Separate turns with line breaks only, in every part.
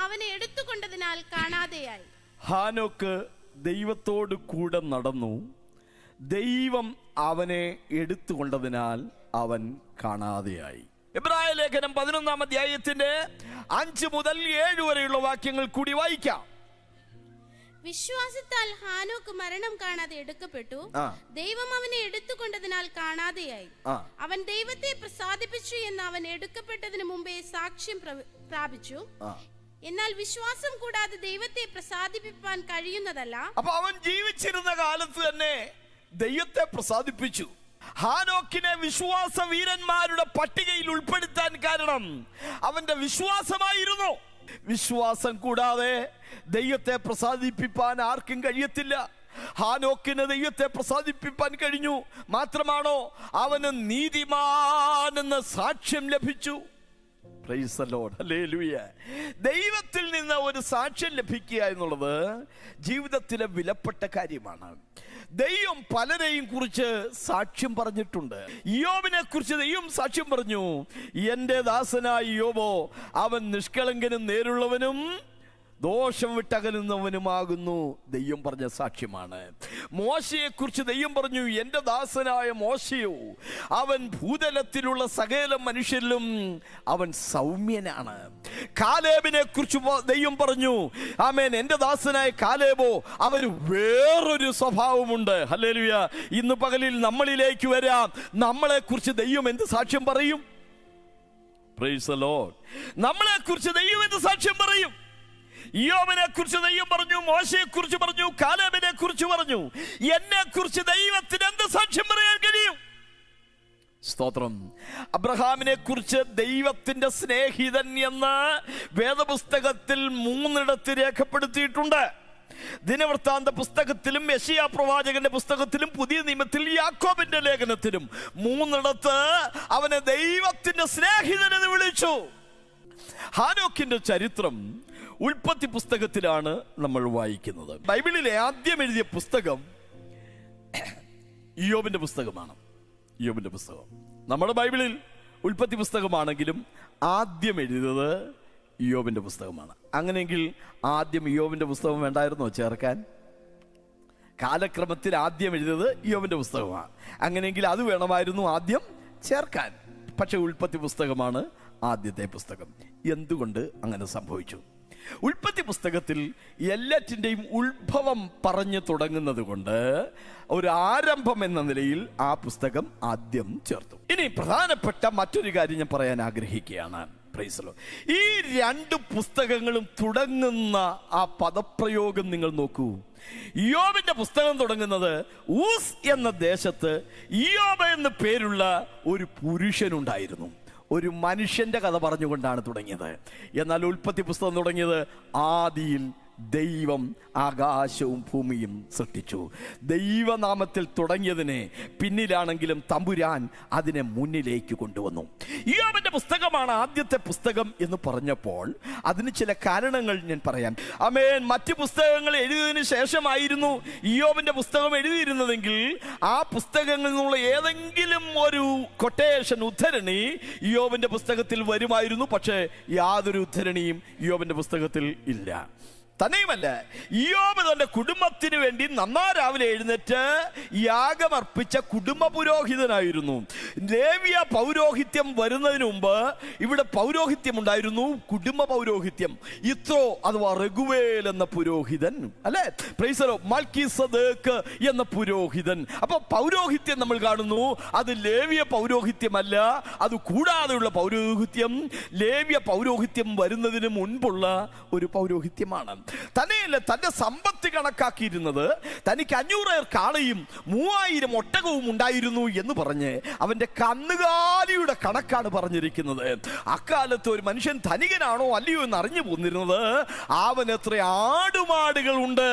അവനെ എടുത്തുകൊണ്ടതിനാൽ കാണാതെയായി.
ഹാനോക്ക് ദൈവത്തോട് കൂടെ നടന്നു, ദൈവം അവനെ എടുത്തുകൊണ്ടതിനാൽ അവൻ കാണാതെയായി. എബ്രായ ലേഖനം 11-ാം അധ്യായത്തിന്റെ 5 മുതൽ 7 വരെയുള്ള വാക്യങ്ങൾ കൂടി വായിക്കാം.
വിശ്വാസത്താൽ ഹാനോക്ക് മരണം കാണാതെ എടുക്കപ്പെട്ടു, ദൈവം അവനെ എടുത്തുകൊണ്ടതിനാൽ കാണാതെയായി. അവൻ ദൈവത്തെ പ്രസാദിപ്പിച്ചു എന്ന് അവൻ എടുക്കപ്പെട്ടതിന് മുമ്പേ സാക്ഷ്യം പ്രാപിച്ചു. എന്നാൽ വിശ്വാസം കൂടാതെ ദൈവത്തെ പ്രസാദിപ്പിക്കാൻ കഴിയുന്നതല്ല.
അപ്പൊ അവൻ ജീവിച്ചിരുന്ന കാലത്ത് തന്നെ ദൈവത്തെ പ്രസാദിപ്പിച്ചു. ഹാനോക്കിനെ വിശ്വാസ വീരന്മാരുടെ പട്ടികയിൽ ഉൾപ്പെടുത്താൻ കാരണം അവന്റെ വിശ്വാസമായിരുന്നു. വിശ്വാസം കൂടാതെ ദൈവത്തെ പ്രസാദിപ്പിക്കാൻ ആർക്കും കഴിയത്തില്ല. ഹാനോക്കിന് ദൈവത്തെ പ്രസാദിപ്പിക്കാൻ കഴിഞ്ഞു. മാത്രമാണോ, അവന് നീതിമാനെന്ന് സാക്ഷ്യം ലഭിച്ചു. Price the lord, hallelujah. ദൈവത്തിൽ നിന്ന് ഒരു സാക്ഷ്യം ലഭിക്കുക എന്നുള്ളത് ജീവിതത്തിലെ വിലപ്പെട്ട കാര്യമാണ്. ദൈവം പലരെയും കുറിച്ച് സാക്ഷ്യം പറഞ്ഞിട്ടുണ്ട്. യോബിനെ കുറിച്ച് ദൈവം സാക്ഷ്യം പറഞ്ഞു, എന്റെ ദാസനായ യോബോ അവൻ നിഷ്കളങ്കനും നേരുള്ളവനും ദോഷം വിട്ടകലുന്നവനുമാകുന്നു. ദൈവം പറഞ്ഞ സാക്ഷ്യമാണ്. മോശയെ കുറിച്ച് ദൈവം പറഞ്ഞു, എന്റെ ദാസനായ മോശയോ അവൻ ഭൂതലത്തിലുള്ള സകല മനുഷ്യരിലും അവൻ സൗമ്യനാണ്. കാലേബിനെ കുറിച്ച് ദൈവം പറഞ്ഞു, ആമേൻ, എന്റെ ദാസനായ കാലേബോ അവന് വേറൊരു സ്വഭാവമുണ്ട്. ഹല്ലേലൂയ. ഇന്ന് പകലിൽ നമ്മളിലേക്ക് വരാം. നമ്മളെ കുറിച്ച് ദൈവം എന്ത് സാക്ഷ്യം പറയും? Price the Lord. നമ്മളെ കുറിച്ച് ദൈവം എന്ത് സാക്ഷ്യം പറയും? യോബിനെ കുറിച്ച് ദൈവം പറഞ്ഞു, മോശയെ കുറിച്ച് പറഞ്ഞു, കാലേബിനെ കുറിച്ച് പറഞ്ഞു. എന്നെ കുറിച്ച് ദൈവത്തിന് എന്ത് സാക്ഷ്യം പറയാൻ കഴിയും? സ്തോത്രം. അബ്രഹാമിനെ കുറിച്ച് ദൈവത്തിന്റെ സ്നേഹിതൻ എന്ന് വേദപുസ്തകത്തിൽ 3 രേഖപ്പെടുത്തിയിട്ടുണ്ട്. ദിനവൃത്താന്ത പുസ്തകത്തിലും യെശയ്യാ പ്രവാചകന്റെ പുസ്തകത്തിലും പുതിയ നിയമത്തിൽ യാക്കോബിന്റെ ലേഖനത്തിലും 3 അവനെ ദൈവത്തിന്റെ സ്നേഹിതൻ എന്ന് വിളിച്ചു. ഹാനോക്കിന്റെ ചരിത്രം ഉൽപ്പത്തി പുസ്തകത്തിലാണ് നമ്മൾ വായിക്കുന്നത്. ബൈബിളിലെ ആദ്യം എഴുതിയ പുസ്തകം യോബിന്റെ പുസ്തകമാണ്. യോബിന്റെ പുസ്തകം നമ്മുടെ ബൈബിളിൽ ഉൽപ്പത്തി പുസ്തകമാണെങ്കിലും ആദ്യം എഴുതിയത് യോബിന്റെ പുസ്തകമാണ്. അങ്ങനെയെങ്കിൽ ആദ്യം യോബിന്റെ പുസ്തകം വേണ്ടായിരുന്നോ ചേർക്കാൻ? കാലക്രമത്തിൽ ആദ്യം എഴുതിയത് യോബിന്റെ പുസ്തകമാണ്. അങ്ങനെയെങ്കിൽ അത് വേണമായിരുന്നു ആദ്യം ചേർക്കാൻ. പക്ഷെ ഉൽപ്പത്തി പുസ്തകമാണ് ആദ്യത്തെ പുസ്തകം. എന്തുകൊണ്ട് അങ്ങനെ സംഭവിച്ചു? ഉൽപ്പത്തി പുസ്തകത്തിൽ എല്ലാറ്റിൻ്റെയും ഉത്ഭവം പറഞ്ഞു തുടങ്ങുന്നത് കൊണ്ട് ഒരു ആരംഭം എന്ന നിലയിൽ ആ പുസ്തകം ആദ്യം ചേർത്തു. ഇനി പ്രധാനപ്പെട്ട മറ്റൊരു കാര്യം ഞാൻ പറയാൻ ആഗ്രഹിക്കുകയാണ്. Price the Lord. ഈ 2 പുസ്തകങ്ങളും തുടങ്ങുന്ന ആ പദപ്രയോഗം നിങ്ങൾ നോക്കൂ. യോബിന്റെ പുസ്തകം തുടങ്ങുന്നത് ഊസ് എന്ന ദേശത്ത് യോബ് എന്ന് പേരുള്ള ഒരു പുരുഷനുണ്ടായിരുന്നു. ഒരു മനുഷ്യന്റെ കഥ പറഞ്ഞുകൊണ്ടാണ് തുടങ്ങിയത്. എന്നാൽ ഉൽപ്പത്തി പുസ്തകം തുടങ്ങിയത് ആദിയിൽ ദൈവം ആകാശവും ഭൂമിയും സൃഷ്ടിച്ചു. ദൈവനാമത്തിൽ തുടങ്ങിയതിനെ പിന്നിലാണെങ്കിലും തമ്പുരാൻ അതിനെ മുന്നിലേക്ക് കൊണ്ടുവന്നു. യോബിന്റെ പുസ്തകമാണ് ആദ്യത്തെ പുസ്തകം എന്ന് പറഞ്ഞപ്പോൾ അതിന് ചില കാരണങ്ങൾ ഞാൻ പറയാം. ആമേൻ. മറ്റ് പുസ്തകങ്ങൾ എഴുതിയതിനു ശേഷമായിരുന്നു യോബിന്റെ പുസ്തകം എഴുതിയിരുന്നതെങ്കിൽ ആ പുസ്തകങ്ങളിൽ നിന്നുള്ള ഏതെങ്കിലും ഒരു കൊട്ടേഷൻ, ഉദ്ധരണി യോബിന്റെ പുസ്തകത്തിൽ വരുമായിരുന്നു. പക്ഷേ യാതൊരു ഉദ്ധരണിയും യോബിന്റെ പുസ്തകത്തിൽ ഇല്ല. തന്നെയുമല്ല, യോബ് തന്റെ കുടുംബത്തിന് വേണ്ടി നന്നാ രാവിലെ എഴുന്നേറ്റ് യാഗമർപ്പിച്ച കുടുംബ പുരോഹിതനായിരുന്നു. ലേവ്യ പൗരോഹിത്യം വരുന്നതിന് മുമ്പ് ഇവിടെ പൗരോഹിത്യം ഉണ്ടായിരുന്നു, കുടുംബ പൗരോഹിത്യം. ഇത്രോ അഥവാ റഘുവേൽ എന്ന പുരോഹിതൻ, അല്ലെ? Price the Lord. മൽക്കീസദേക്ക് എന്ന പുരോഹിതൻ. അപ്പൊ പൗരോഹിത്യം നമ്മൾ കാണുന്നു, അത് ലേവ്യ പൗരോഹിത്യമല്ല, അത് കൂടാതെയുള്ള പൗരോഹിത്യം ലേവ്യ പൗരോഹിത്യം വരുന്നതിന് മുൻപുള്ള ഒരു പൗരോഹിത്യമാണ്. തന്നെയല്ല, തന്റെ സമ്പത്ത് കണക്കാക്കിയിരുന്നത് തനിക്ക് 500 കാളയും 3000 ഒട്ടകവും ഉണ്ടായിരുന്നു എന്ന് പറഞ്ഞ് അവന്റെ കന്നുകാലിയുടെ കണക്കാണ് പറഞ്ഞിരിക്കുന്നത്. അക്കാലത്ത് ഒരു മനുഷ്യൻ ധനികനാണോ അല്ലയോ എന്ന് അറിഞ്ഞു പോന്നിരുന്നത് അവൻ എത്ര ആടുമാടുകൾ ഉണ്ട്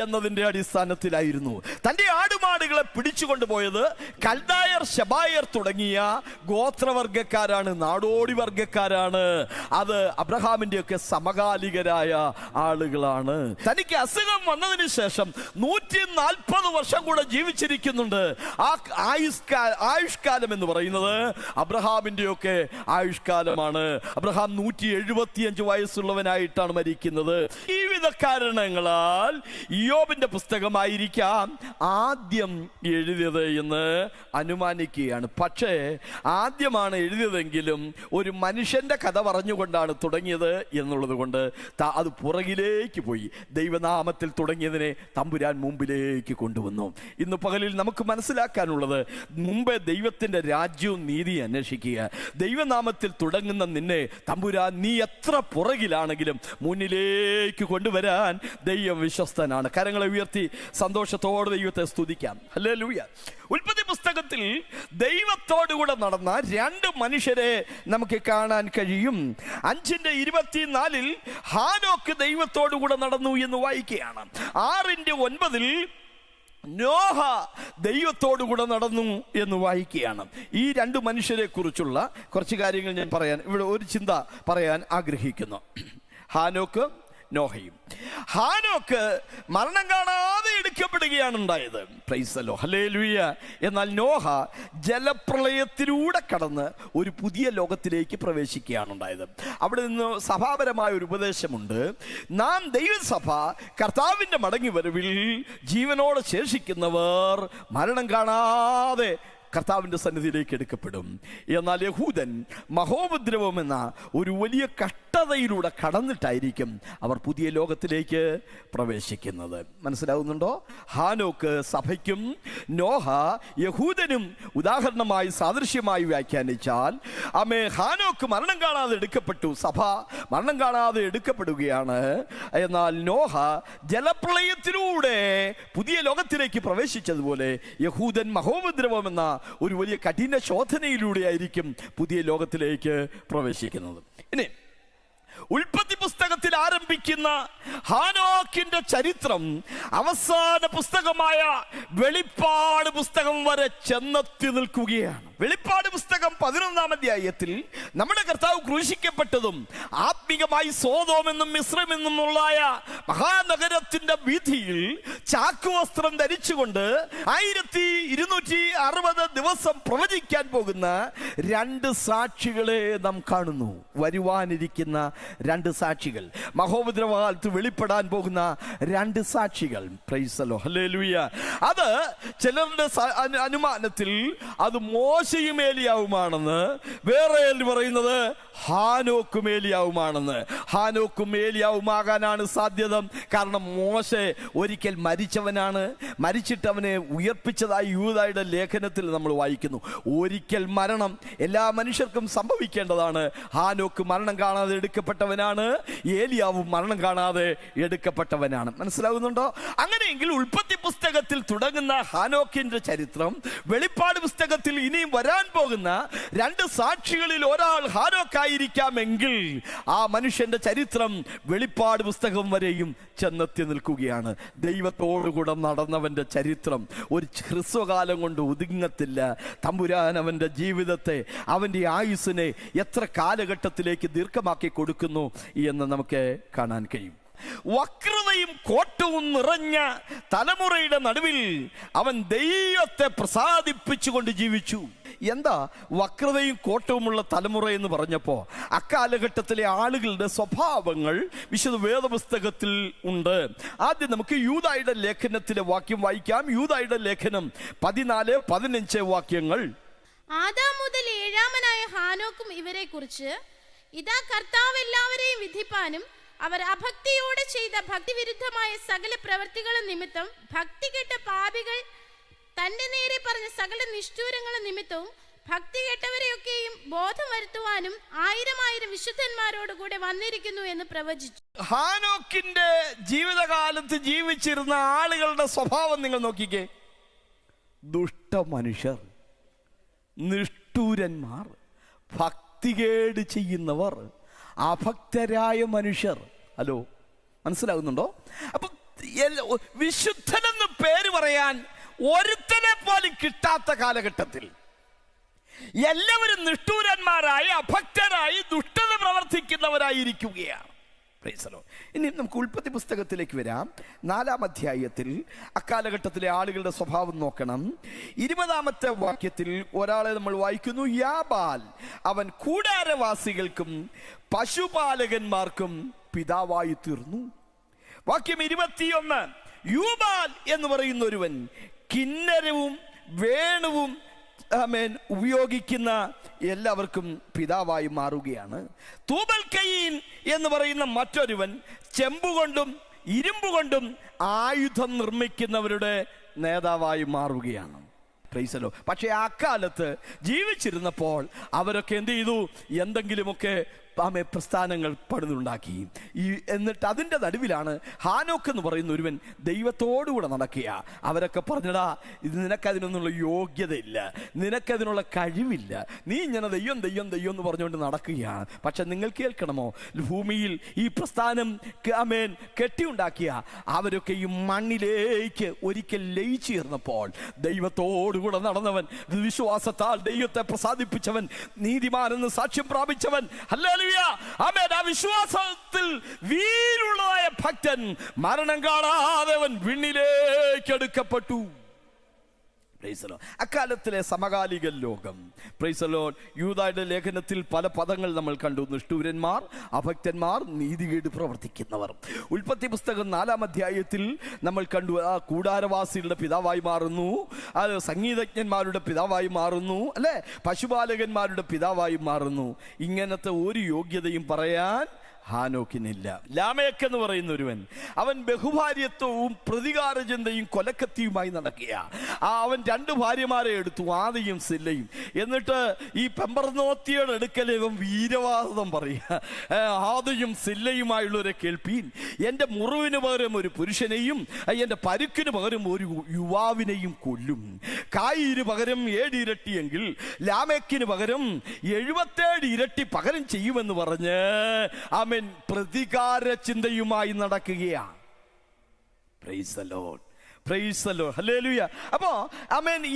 എന്നതിന്റെ അടിസ്ഥാനത്തിലായിരുന്നു. തന്റെ ആടുമാടുകളെ പിടിച്ചുകൊണ്ടു പോയത് കൽദായർ, ശബായർ തുടങ്ങിയ ഗോത്രവർഗക്കാരാണ്, നാടോടി വർഗക്കാരാണ്. അത് അബ്രഹാമിന്റെ ഒക്കെ സമകാലികരായ ആളുകൾ. നാളുകളാണ്. തനിക്ക് അസുഖം വന്നതിന് ശേഷം 140 വർഷം കൂടെ ജീവിച്ചിരിക്കുന്നുണ്ട്. ആ ആയുഷ്കാലം എന്ന് പറയുന്നത് അബ്രഹാമിന്റെയൊക്കെ ആയുഷ്കാലമാണ്. അബ്രഹാം 175 വയസ്സുള്ളവനായിട്ടാണ് മരിക്കുന്നത്. വിവിധ കാരണങ്ങളാൽ ഇയ്യോബിന്റെ പുസ്തകമായിരിക്കാം ആദ്യം എഴുതിയത് എന്ന് അനുമാനിക്കുകയാണ്. പക്ഷേ ആദ്യമാണ് എഴുതിയതെങ്കിലും ഒരു മനുഷ്യന്റെ കഥ പറഞ്ഞുകൊണ്ടാണ് തുടങ്ങിയത് എന്നുള്ളത് കൊണ്ട് അത് പുറകിലേക്ക് പോയി. ദൈവനാമത്തിൽ തുടങ്ങിയതിനെ തമ്പുരാൻ മുമ്പിലേക്ക് കൊണ്ടുവന്നു. ഇന്ന് പകലിൽ നമുക്ക് മനസ്സിലാക്കാനുള്ളത്, മുമ്പേ ദൈവത്തിന്റെ രാജ്യവും നീതി അന്വേഷിക്കുക. ദൈവനാമത്തിൽ തുടങ്ങുന്ന നിന്നെ തമ്പുരാൻ നീ എത്ര പുറകിലാണെങ്കിലും മുന്നിലേക്ക് കൊണ്ടുവരാൻ ദൈവം വിശ്വസ്തനാണ്. കരങ്ങളെ ഉയർത്തി സന്തോഷത്തോടെ ദൈവത്തെ സ്തുതിക്കാം. ഹല്ലേലൂയ. ഉൽപ്പത്തി പുസ്തകത്തിൽ ദൈവത്തോടുകൂടെ നടന്ന 2 മനുഷ്യരെ നമുക്ക് കാണാൻ കഴിയും. 5:24 ഹാനോക്ക് ദൈവത്തോടുകൂടെ നടന്നു എന്ന് വായിക്കുകയാണ്. 6:9 നോഹ ദൈവത്തോടുകൂടെ നടന്നു എന്ന് വായിക്കുകയാണ്. ഈ 2 മനുഷ്യരെ കുറിച്ചുള്ള കുറച്ച് കാര്യങ്ങൾ ഞാൻ പറയാൻ ഇവിടെ ഒരു ചിന്ത പറയാൻ ആഗ്രഹിക്കുന്നു. ഹാനോക്ക്, നോഹയും. ഹാനോക്ക് മരണം കാണാതെ എടുക്കപ്പെടുകയാണ് ഉണ്ടായത്. Price the lord, hallelujah. എന്നാൽ നോഹ ജലപ്രളയത്തിലൂടെ കടന്ന് ഒരു പുതിയ ലോകത്തിലേക്ക് പ്രവേശിക്കുകയാണ് ഉണ്ടായത്. അവിടെ നിന്ന് സഭാപരമായ ഒരു ഉപദേശമുണ്ട്. നാം ദൈവസഭ കർത്താവിൻ്റെ മടങ്ങി വരവിൽ ജീവനോടെ ശേഷിക്കുന്നവർ മരണം കാണാതെ കർത്താവിൻ്റെ സന്നിധിയിലേക്ക് എടുക്കപ്പെടും. എന്നാൽ യഹൂദൻ മഹോപദ്രവം എന്ന ഒരു വലിയ കഷ്ടതയിലൂടെ കടന്നിട്ടായിരിക്കും അവർ പുതിയ ലോകത്തിലേക്ക് പ്രവേശിക്കുന്നത്. മനസ്സിലാവുന്നുണ്ടോ? ഹാനോക്ക് സഭയ്ക്കും നോഹ യഹൂദനും ഉദാഹരണമായി സാദൃശ്യമായി വ്യാഖ്യാനിച്ചാൽ ഹാനോക്ക് മരണം കാണാതെ എടുക്കപ്പെട്ടു, സഭ മരണം കാണാതെ എടുക്കപ്പെടുകയാണ്. എന്നാൽ നോഹ ജലപ്രളയത്തിലൂടെ പുതിയ ലോകത്തിലേക്ക് പ്രവേശിച്ചതുപോലെ യഹൂദൻ മഹോപദ്രവം എന്ന ഒരു വലിയ കഠിന ശോധനയിലൂടെ ആയിരിക്കും പുതിയ ലോകത്തിലേക്ക് പ്രവേശിക്കുന്നത്. ഇനി ഉൽപ്പത്തി പുസ്തകത്തിൽ ആരംഭിക്കുന്ന ഹാനോക്കിന്റെ ചരിത്രം അവസാന പുസ്തകമായ വെളിപ്പാട് പുസ്തകം വരെ ചെന്നെത്തി നിൽക്കുകയാണ്. വെളിപ്പാട് പുസ്തകം 11-ാം അധ്യായത്തിൽ നമ്മുടെ കർത്താവ് ക്രൂശിക്കപ്പെട്ടതും ആത്മീകമായി സോദോമെന്നും മിസ്രമെന്നുമുള്ള മഹാനഗരത്തിന്റെ വീഥിയിൽ ചാക്കുവസ്ത്രം ധരിച്ചുകൊണ്ട് 1260 ദിവസം പ്രവചിക്കാൻ പോകുന്ന 2 സാക്ഷികളെ നാം കാണുന്നു. വരുവാനിരിക്കുന്ന 2 സാക്ഷികൾ, മഹോപദ്രവകാലത്ത് വെളിപ്പെടാൻ പോകുന്ന 2 സാക്ഷികൾ. Price the lord, hallelujah. അത് ചിലരുടെ അനുമാനത്തിൽ അത് മോശയും ഏലിയാവുമാണെന്ന്, വേറെ പറയുന്നത് ഹാനോക്കും ഏലിയാവുമാണെന്ന്. ഹാനോക്കും ഏലിയാവുമാകാനാണ് സാധ്യത. കാരണം മോശെ ഒരിക്കൽ മരിച്ചവനാണ്, മരിച്ചിട്ട് അവനെ ഉയർപ്പിച്ചതായി യൂദായുടെ ലേഖനത്തിൽ നമ്മൾ വായിക്കുന്നു. ഒരിക്കൽ മരണം എല്ലാ മനുഷ്യർക്കും സംഭവിക്കേണ്ടതാണ്. ഹാനോക്ക് മരണം കാണാതെ എടുക്കപ്പെട്ടവനാണ്, ഏലിയാവും മരണം കാണാതെ എടുക്കപ്പെട്ടവനാണ്. മനസ്സിലാകുന്നുണ്ടോ? അങ്ങനെയെങ്കിൽ ഉൽപ്പത്തി പുസ്തകത്തിൽ തുടങ്ങുന്ന ഹാനോക്കിന്റെ ചരിത്രം വെളിപ്പാട് പുസ്തകത്തിൽ ഇനിയും വരാൻ പോകുന്ന 2 സാക്ഷികളിൽ ഒരാൾ ഹാനോക്കായിരിക്കാമെങ്കിൽ ആ മനുഷ്യന്റെ ചരിത്രം വെളിപ്പാട് പുസ്തകം വരെയും ചെന്നെത്തി നിൽക്കുകയാണ്. ദൈവത്തോടുകൂടെ നടന്നവന്റെ ചരിത്രം ഒരു ഹ്രസ്വകാലം കൊണ്ട് ഒതുങ്ങത്തില്ല. തമ്പുരാൻ അവന്റെ ജീവിതത്തെ, അവന്റെ ആയുസ്സിനെ എത്ര കാലഘട്ടത്തിലേക്ക് ദീർഘമാക്കി കൊടുക്കുന്നു എന്ന് നമുക്ക് കാണാൻ കഴിയും. വക്രതയും കോട്ടവും നിറഞ്ഞ തലമുറയുടെ നടുവിൽ അവൻ ദൈവത്തെ പ്രസാദിപ്പിച്ചുകൊണ്ട് ജീവിച്ചു. എന്താ വക്രതയും കോട്ടവുമുള്ള തലമുറ എന്ന് പറഞ്ഞപ്പോൾ അക്കാലഘട്ടത്തിലെ ആളുകളുടെ സ്വഭാവങ്ങൾ വിശുദ്ധ വേദപുസ്തകത്തിൽ ഉണ്ട്. ആദ്യം നമുക്ക് യൂദായുടെ ലേഖനത്തിലെ വാക്യം വായിക്കാം. യൂദായുടെ ലേഖനം 14-15 വാക്യങ്ങൾ.
ആദാം മുതൽ 7-ാമനായ ഹാനോക്കും ഇവരെ കുറിച്ച്, ഇതാ കർത്താവ് എല്ലാവരെയും വിധിപ്പാനും അവർ അഭക്തിയോടെ ചെയ്ത ഭക്തിവിരുദ്ധമായ സകല പ്രവൃത്തികളും നിമിത്തം, ഭക്തികെട്ട പാപികൾ തന്റെ നേരെ പറഞ്ഞ സകല നിഷ്ഠൂരങ്ങളും നിമിത്തവും ഭക്തി കെട്ടവരെയൊക്കെയും ബോധം വരുത്തുവാനും 1000 വിശുദ്ധന്മാരോടുകൂടെ വന്നിരിക്കുന്നു എന്ന് പ്രവചിച്ചു.
ഹാനോക്കിന്റെ ജീവിതകാലത്ത് ജീവിച്ചിരുന്ന ആളുകളുടെ സ്വഭാവം നിങ്ങൾ നോക്കിക്കേ. ദുഷ്ട മനുഷ്യർ, നിഷ്ഠൂരന്മാർ, ഭക്തികേട് ചെയ്യുന്നവർ, അഭക്തരായ മനുഷ്യർ. ഹലോ, മനസ്സിലാകുന്നുണ്ടോ? അപ്പൊ വിശുദ്ധനെന്ന് പേര് പറയാൻ ഒരുത്തനെ പോലും കിട്ടാത്ത കാലഘട്ടത്തിൽ എല്ലാവരും നിഷ്ഠൂരന്മാരായി, അഭക്തരായി, ദുഷ്ടത പ്രവർത്തിക്കുന്നവരായിരിക്കുകയാണ്. ഇനി നമുക്ക് ഉൽപ്പത്തി പുസ്തകത്തിലേക്ക് വരാം. 4-ാം അധ്യായത്തിൽ അക്കാലഘട്ടത്തിലെ ആളുകളുടെ സ്വഭാവം നോക്കണം. 20-ാമത്തെ വാക്യത്തിൽ ഒരാളെ നമ്മൾ വായിക്കുന്നു, യാബാൽ അവൻ കൂടാരവാസികൾക്കും പശുപാലകന്മാർക്കും പിതാവായി തീർന്നു. വാക്യം 21, യൂബാൽ എന്ന് പറയുന്ന ഒരുവൻ കിന്നരവും വേണുവും ഉപയോഗിക്കുന്ന എല്ലാവർക്കും പിതാവായി മാറുകയാണ്. തൂബൽ കയീൻ എന്ന് പറയുന്ന മറ്റൊരുവൻ ചെമ്പുകൊണ്ടും ഇരുമ്പുകൊണ്ടും ആയുധം നിർമ്മിക്കുന്നവരുടെ നേതാവായി മാറുകയാണ്. പക്ഷെ അക്കാലത്ത് ജീവിച്ചിരുന്നപ്പോൾ അവരൊക്കെ എന്ത് ചെയ്തു? എന്തെങ്കിലുമൊക്കെ പ്രസ്ഥാനങ്ങൾ പണിതുണ്ടാക്കി. എന്നിട്ട് അതിൻ്റെ നടുവിലാണ് ഹാനോക്ക് എന്ന് പറയുന്ന ഒരുവൻ ദൈവത്തോടുകൂടെ നടക്കുക. അവരൊക്കെ പറഞ്ഞടാ, ഇത് നിനക്കതിനൊന്നുള്ള യോഗ്യതയില്ല, നിനക്കതിനുള്ള കഴിവില്ല, നീ ഇങ്ങനെ ദൈവം ദൈവം ദൈവം എന്ന് പറഞ്ഞുകൊണ്ട് നടക്കുകയാണ്. പക്ഷെ നിങ്ങൾ കേൾക്കണമോ, ഭൂമിയിൽ ഈ പ്രസ്ഥാനം കെട്ടിയുണ്ടാക്കിയ അവരൊക്കെ ഈ മണ്ണിലേക്ക് ഒരിക്കൽ ലയിച്ചു ചേർന്നപ്പോൾ ദൈവത്തോടുകൂടെ നടന്നവൻ, വിശ്വാസത്താൽ ദൈവത്തെ പ്രസാദിപ്പിച്ചവൻ, നീതിമാനെന്ന് സാക്ഷ്യം പ്രാപിച്ചവൻ, ആ വിശ്വാസത്തിൽ വീരുള്ളതായ ഭക്തൻ മരണം കാണാതെ അവൻ വിണ്ണിലേക്ക് എടുക്കപ്പെട്ടു. അക്കാലത്തിലെ സമകാലിക ലോകം. യൂദായുടെ ലേഖനത്തിൽ പല പദങ്ങൾ നമ്മൾ കണ്ടു. നിഷ്ഠൂരന്മാർ, അഭക്തന്മാർ, നീതികേട് പ്രവർത്തിക്കുന്നവർ. ഉൽപ്പത്തി പുസ്തകം 4-ാം അധ്യായത്തിൽ നമ്മൾ കണ്ടു, ആ കൂടാരവാസികളുടെ പിതാവായി മാറുന്നു, അത് സംഗീതജ്ഞന്മാരുടെ പിതാവായി മാറുന്നു, അല്ലെ, പശുപാലകന്മാരുടെ പിതാവായി മാറുന്നു. ഇങ്ങനത്തെ ഒരു യോഗ്യതയും പറയാൻ ഹാനോക്കിനില്ല. ലാമേക്ക് എന്ന് പറയുന്ന ഒരുവൻ, അവൻ ബഹുഭാര്യത്വവും പ്രതികാര ചിന്തയും കൊലക്കത്തിയുമായി നടക്കുക. അവൻ 2 ഭാര്യമാരെ എടുത്തു, ആദിയും സില്ലയും. എന്നിട്ട് ഈ പെമ്പർനോത്തിയുടെ അടുക്കൽ ഇവൻ വീരവാദം പറയുക, ആദിയും സില്ലയുമായുള്ളവരെ കേൾപ്പീൻ, എൻ്റെ മുറിവിന് പകരം ഒരു പുരുഷനെയും എൻ്റെ പരുക്കിന് പകരം ഒരു യുവാവിനെയും കൊല്ലും. കായിന് പകരം 7 ഇരട്ടിയെങ്കിൽ ലാമേക്കിന് പകരം 77 ഇരട്ടി പകരം ചെയ്യുമെന്ന് പറഞ്ഞ് പ്രതികാര ചിന്തയുമായി നടക്കുകയാണ്. അപ്പോ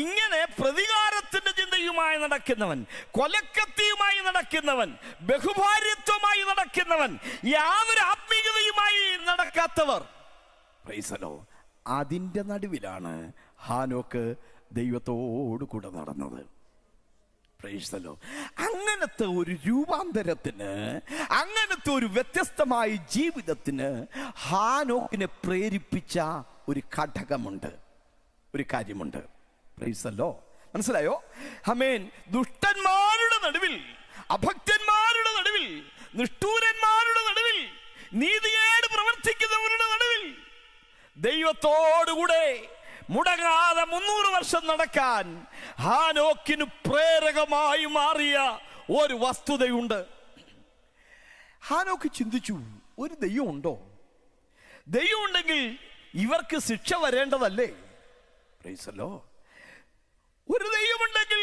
ഇങ്ങനെ പ്രതികാരത്തിന്റെ ചിന്തയുമായി നടക്കുന്നവൻ, കൊലക്കത്തിയുമായി നടക്കുന്നവൻ, ബഹുഭാര്യത്വമായി നടക്കുന്നവൻ, യാതൊരു ആത്മീയതയുമായി നടക്കാത്തവർ, അതിന്റെ നടുവിലാണ് ഹാനോക്ക് ദൈവത്തോടു കൂടെ നടന്നത്. അങ്ങനത്തെ ഒരു രൂപാന്തരത്തിന്, അങ്ങനത്തെ ഒരു വ്യത്യസ്തമായ ജീവിതത്തിന് ഹാനോക്കിനെ പ്രേരിപ്പിച്ച ഒരു ഘടകമുണ്ട്, ഒരു കാര്യമുണ്ട്. മനസ്സിലായോ? ദുഷ്ടന്മാരുടെ നടുവിൽ, അഭക്തന്മാരുടെ നടുവിൽ, നിഷ്ഠൂരന്മാരുടെ നടുവിൽ, നീതികേട് പ്രവർത്തിക്കുന്നവരുടെ നടുവിൽ ദൈവത്തോടുകൂടെ മുടങ്ങാതെ 300 വർഷം നടക്കാൻ ഹാനോക്കിന് പ്രേരകമായി മാറിയ ഒരു വസ്തുതയുണ്ട്. ഹാനോക്ക് ചിന്തിച്ചു, ഒരു ദൈവം ഉണ്ടോ? ദൈവം ഉണ്ടെങ്കിൽ ഇവർക്ക് ശിക്ഷ വരേണ്ടതല്ലേ? ഒരു ദൈവമുണ്ടെങ്കിൽ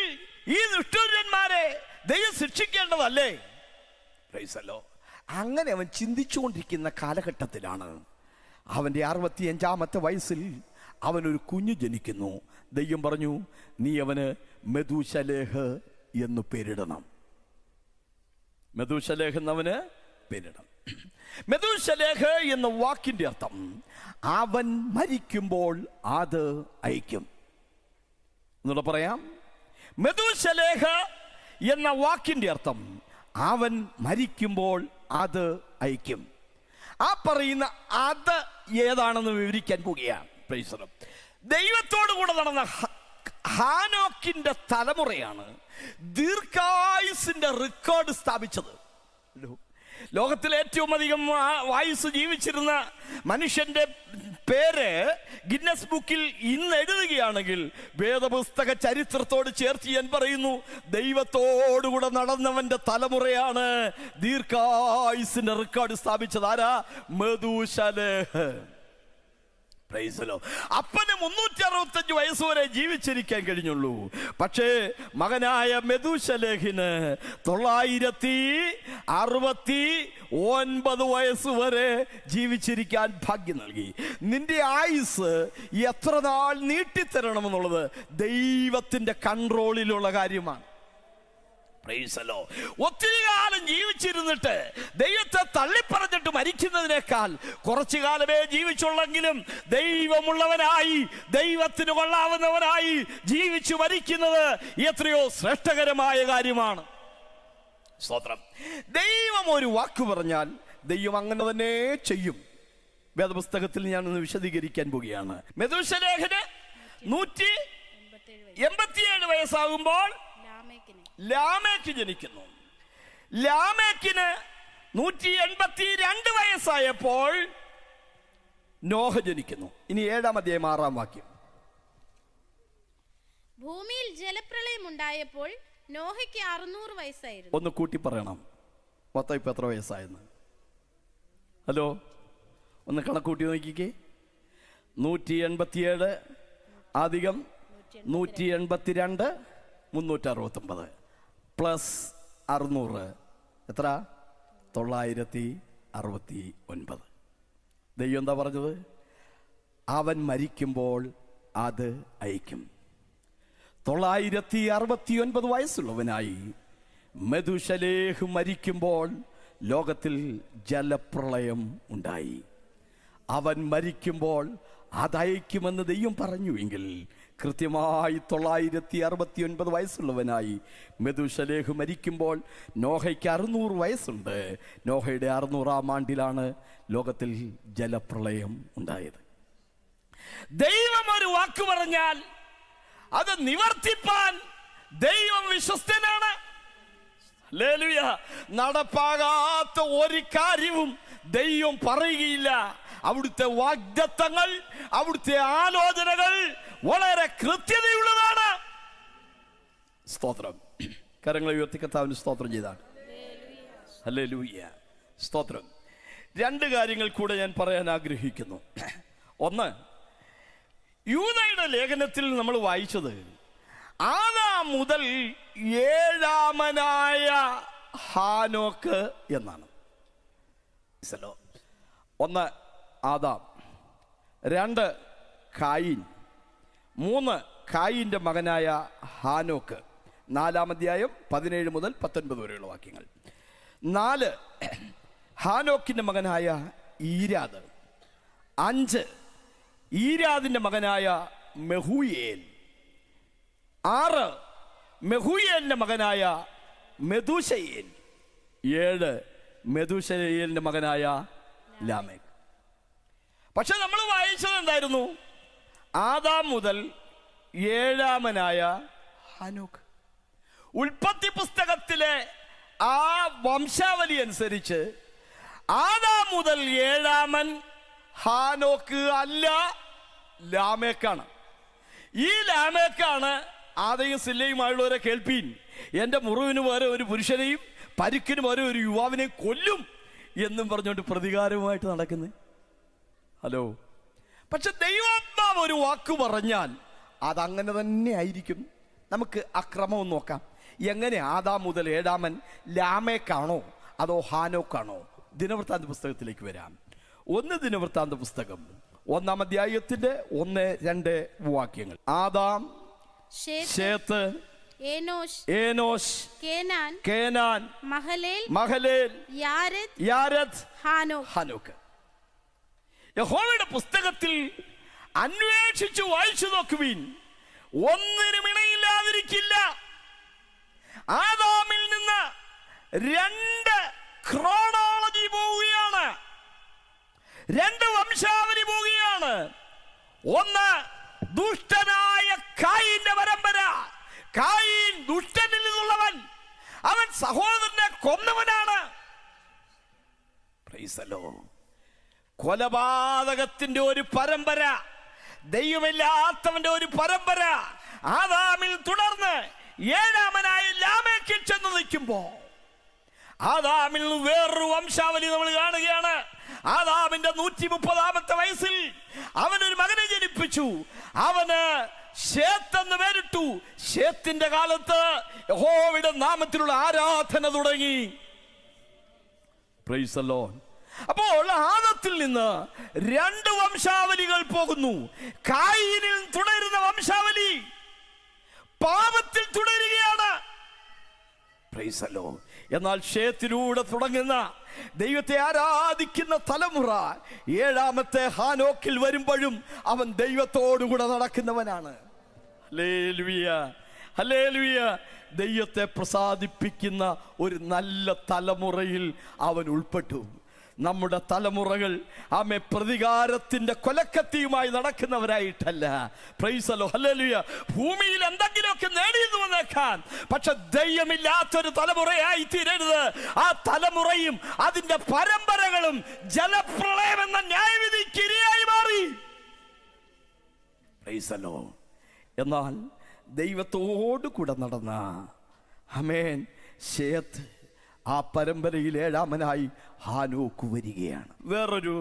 ഈ ദുഷ്ടന്മാരെ ദൈവം ശിക്ഷിക്കേണ്ടതല്ലേ? അങ്ങനെ അവൻ ചിന്തിച്ചുകൊണ്ടിരിക്കുന്ന കാലഘട്ടത്തിലാണ് അവന്റെ 65-ാമത്തെ വയസ്സിൽ അവനൊരു കുഞ്ഞ് ജനിക്കുന്നു. ദൈവം പറഞ്ഞു, നീ അവന് മെഥൂശലേഹ് എന്ന് പേരിടണം. മെഥൂശലേഹ് എന്നവന് പേരിടണം. മെഥൂശലേഹ് എന്ന വാക്കിന്റെ അർത്ഥം അവൻ മരിക്കുമ്പോൾ അത് അയക്കും. എന്നൂടെ പറയാം. മെഥൂശലേഹ് എന്ന വാക്കിന്റെ അർത്ഥം അവൻ മരിക്കുമ്പോൾ അത് അയക്കും. ആ പറയുന്ന അത് ഏതാണെന്ന് വിവരിക്കാൻ പോകുകയാണ്. ദൈവത്തോടു കൂടെ നടന്ന ഹാനോക്കിന്റെ തലമുറയാണ് ദീർഘായുസിന്റെ റെക്കോർഡ് സ്ഥാപിച്ചത്. ലോകത്തിൽ ഏറ്റവും അധികം ആയുസ് ജീവിച്ചിരുന്ന മനുഷ്യന്റെ പേര് ഗിന്നസ് ബുക്കിൽ ഇന്ന് എഴുതുകയാണെങ്കിൽ വേദപുസ്തക ചരിത്രത്തോട് ചേർത്ത് ഞാൻ പറയുന്നു, ദൈവത്തോടുകൂടെ നടന്നവന്റെ തലമുറയാണ് ദീർഘായുസിന്റെ റെക്കോർഡ് സ്ഥാപിച്ചത്. ആരാ? മെഥൂശലേഹ്. അപ്പന് 365 വയസ്സുവരെ ജീവിച്ചിരിക്കാൻ കഴിഞ്ഞുള്ളൂ. പക്ഷേ മകനായ മെഥൂശലേഹിന് 969 വയസ്സുവരെ ജീവിച്ചിരിക്കാൻ ഭാഗ്യം നൽകി. നിന്റെ ആയുസ് എത്ര നാൾ നീട്ടിത്തരണമെന്നുള്ളത് ദൈവത്തിന്റെ കൺട്രോളിലുള്ള കാര്യമാണ്. ഒത്തിരി കാലം ജീവിച്ചിരുന്നിട്ട് ദൈവത്തെ തള്ളിപ്പറഞ്ഞിട്ട് മരിക്കുന്നതിനേക്കാൾ കുറച്ചു കാലമേ ജീവിച്ചുള്ളെങ്കിലും ദൈവമുള്ളവനായി, ദൈവത്തിന് കൊള്ളാവുന്നവനായി ജീവിച്ചു മരിക്കുന്നത് എത്രയോ ശ്രേഷ്ഠകരമായ കാര്യമാണ്. സ്തോത്രം. ദൈവം ഒരു വാക്ക് പറഞ്ഞാൽ ദൈവം അങ്ങനെ തന്നെ ചെയ്യും. വേദപുസ്തകത്തിൽ ഞാനൊന്ന് വിശദീകരിക്കാൻ പോവുകയാണ്. മെഥൂശലേഹന് 187 വയസ്സാകുമ്പോൾ ലാമേക്ക് ജനിക്കുന്നു. ലാമേക്കിന് 182 വയസ്സായപ്പോൾ നോഹ ജനിക്കുന്നു. ഇനി 7-ാം അധ്യായം 6-ാം വാക്യം.
ഭൂമിയിൽ ജലപ്രളയം ഉണ്ടായപ്പോൾ നോഹയ്ക്ക് 600 വയസ്സായിരുന്നു.
ഒന്ന് കൂട്ടി പറയണം, മൊത്തം ഇപ്പൊ എത്ര വയസ്സായെന്ന്. ഹലോ, ഒന്ന് കണക്കൂട്ടി നോക്കിക്കേ. 187 അധികം 182 369 പ്ലസ് 600 എത്ര? 969. ദൈവം എന്താ പറഞ്ഞത്? അവൻ മരിക്കുമ്പോൾ അത് അയക്കും. 969 വയസ്സുള്ളവനായി മെഥൂശലേഹ് മരിക്കുമ്പോൾ ലോകത്തിൽ ജലപ്രളയം ഉണ്ടായി. അവൻ മരിക്കുമ്പോൾ അതയക്കുമെന്ന് ദൈവം പറഞ്ഞുവെങ്കിൽ കൃത്യമായി 969 വയസ്സുള്ളവനായി മെഥൂശലേഹ് മരിക്കുമ്പോൾ നോഹയ്ക്ക് 600 വയസ്സുണ്ട്. നോഹയുടെ 600-ാം ആണ്ടിലാണ് ലോകത്തിൽ ജലപ്രളയം ഉണ്ടായത്. ദൈവം ഒരു വാക്ക് പറഞ്ഞാൽ അത് നിവർത്തിപ്പാൻ ദൈവം വിശ്വസ്തനാണ്. ഹല്ലേലൂയ. നടപ്പാകാത്ത ഒരു കാര്യവും ദൈവം പറയുകയില്ല. അവിടുത്തെ വാഗ്ദത്തങ്ങൾ, അവിടുത്തെ ആലോചനകൾ വളരെ കൃത്യതയുള്ളതാണ്. സ്തോത്രം. കരങ്ങളെ ഉയർത്തി കർത്താവിന് സ്തോത്രം ചെയ്താണ്. ഹല്ലേലൂയ. സ്തോത്രം. 2 കാര്യങ്ങൾ കൂടെ ഞാൻ പറയാൻ ആഗ്രഹിക്കുന്നു. ഒന്ന്, യൂദയുടെ ലേഖനത്തിൽ നമ്മൾ വായിച്ചത് ആദാം മുതൽ 7-ാമനായ ഹാനോക്ക് എന്നാണ്. 1 ആദാം, 2 കായീൻ, 3 കായീന്റെ മകനായ ഹാനോക്ക്. 4-ാം അധ്യായം 17 മുതൽ 19 വരെയുള്ള വാക്യങ്ങൾ. 4 ഹാനോക്കിന്റെ മകനായ ഈരാദ്. 5 ഈരാദിന്റെ മകനായ മെഹൂയേൽ. 6 മെഹൂയേലിന്റെ മകനായ മെഥൂശയേൽ. 7 മെഥൂശയേലിന്റെ മകനായ ലാമേക്ക്. പക്ഷെ നമ്മൾ വായിച്ചത് എന്തായിരുന്നു? ആദാം മുതൽ 7-ാമനായ ഹാനോക്ക്. ഉൽപ്പത്തി പുസ്തകത്തിലെ ആ വംശാവലി അനുസരിച്ച് ആദാം മുതൽ 7-ാമൻ ഹാനോക്ക് അല്ല, ലാമേക്കാണ്. ഈ ലാമേക്കാണ് ആദയും സില്ലയുമായുള്ളവരെ കേൾപ്പീൻ, എന്റെ മുറിവിന് പകരം ഒരു പുരുഷനെയും പരുക്കിന് പകരം ഒരു യുവാവിനെയും കൊല്ലും എന്നും പറഞ്ഞുകൊണ്ട് പ്രതികാരവുമായിട്ട് നടക്കുന്നത്. ഹലോ. പക്ഷെ ദൈവാത്മാവ് ഒരു വാക്ക് പറഞ്ഞാൽ അതങ്ങനെ തന്നെ ആയിരിക്കും. നമുക്ക് ആ ക്രമം നോക്കാം. എങ്ങനെ ആദാം മുതൽ 7-ാമൻ ലാമേക്കാണോ അതോ ഹാനോക്കാണോ? ദിനവൃത്താന്ത പുസ്തകത്തിലേക്ക് വരാം. 1 ദിനവൃത്താന്ത പുസ്തകം 1-ാം അധ്യായത്തിന്റെ 1-2 വാക്യങ്ങൾ. ആദാം, ശേത്ത്, ഏനോശ്, കേനാൻ, മഹലേൽ, യാരദ്, ഹാനോക്ക്. യഹോവയുടെ പുസ്തകത്തിൽ അന്വേഷിച്ചു വായിച്ചു നോക്കുവീൻ, ഒന്നിനും ഇണയില്ലാതിരിക്കില്ല. ആദാമിൽ നിന്ന് 2 ക്രോണോളജി പോവുകയാണ്, 2 വംശാവലി പോവുകയാണ്. 1 ദുഷ്ടനായ കായീന്റെ പരമ്പര. കായീൻ ദുഷ്ടനിൽ നിന്നുള്ളവൻ, അവൻ സഹോദരനെ കൊന്നവനാണ്. Price the Lord. കൊലപാതകത്തിന്റെ ഒരു പരമ്പര, ദൈവമില്ലാത്തവന്റെ ഒരു പരമ്പര ആദാമിൽ തുടർന്ന് 7-ാമനായ ലാമേക്കിൽ ചെന്ന് നിൽക്കുമ്പോ ആദാമിൽ വേറൊരു വംശാവലി നമ്മൾ കാണുകയാണ്. ആദാമിന്റെ 130-ാമത്തെ വയസ്സിൽ അവനൊരു മകനെ ജനിപ്പിച്ചു. അവന് ശേത്ത് എന്ന് പേരിട്ടു. ശേത്തിന്റെ കാലത്ത് യഹോവയുടെ നാമത്തിലുള്ള ആരാധന തുടങ്ങി. Price the Lord. അപ്പോൾ ആദത്തിൽ നിന്ന് 2 വംശാവലികൾ പോകുന്നു. കായീനിൽ തുടരുന്ന വംശാവലി പാപത്തിൽ തുടരുകയാണ്. പ്രൈസല്ലോ. എന്നാൽ ഷേത്തിലൂടെ തുടങ്ങുന്ന ദൈവത്തെ ആരാധിക്കുന്ന തലമുറ 7ാമത്തെ ഹാനോക്കിൽ വരുമ്പോഴും അവൻ ദൈവത്തോടുകൂടെ നടക്കുന്നവനാണ്. Hallelujah, hallelujah. ദൈവത്തെ പ്രസാദിപ്പിക്കുന്ന ഒരു നല്ല തലമുറയിൽ അവൻ ഉൾപ്പെട്ടു. നമ്മുടെ തലമുറകൾ ആമേ പ്രതികാരത്തിന്റെ കൊലക്കത്തിയുമായി നടക്കുന്നവരായിട്ടല്ല. പ്രൈസലോ, ഹല്ലേലൂയ. ഭൂമിയിൽ എന്തെങ്കിലുമൊക്കെ നേടിയെന്ന് വന്നേക്കാൻ, പക്ഷെ ദൈവമില്ലാത്തൊരു തലമുറയായി തീരരുത്. ആ തലമുറയും അതിന്റെ പരമ്പരകളും ജലപ്രളയം എന്ന ന്യായവിധിക്ക് ഇരയായി മാറി. പ്രൈസലോ. എന്നാൽ ദൈവത്തോടു കൂടെ നടന്ന ആമേൻ ശേത്ത് ആ പരമ്പരയിൽ 7ാമനായി ഹാനോക്ക് വരികയാണ്. വേറൊരു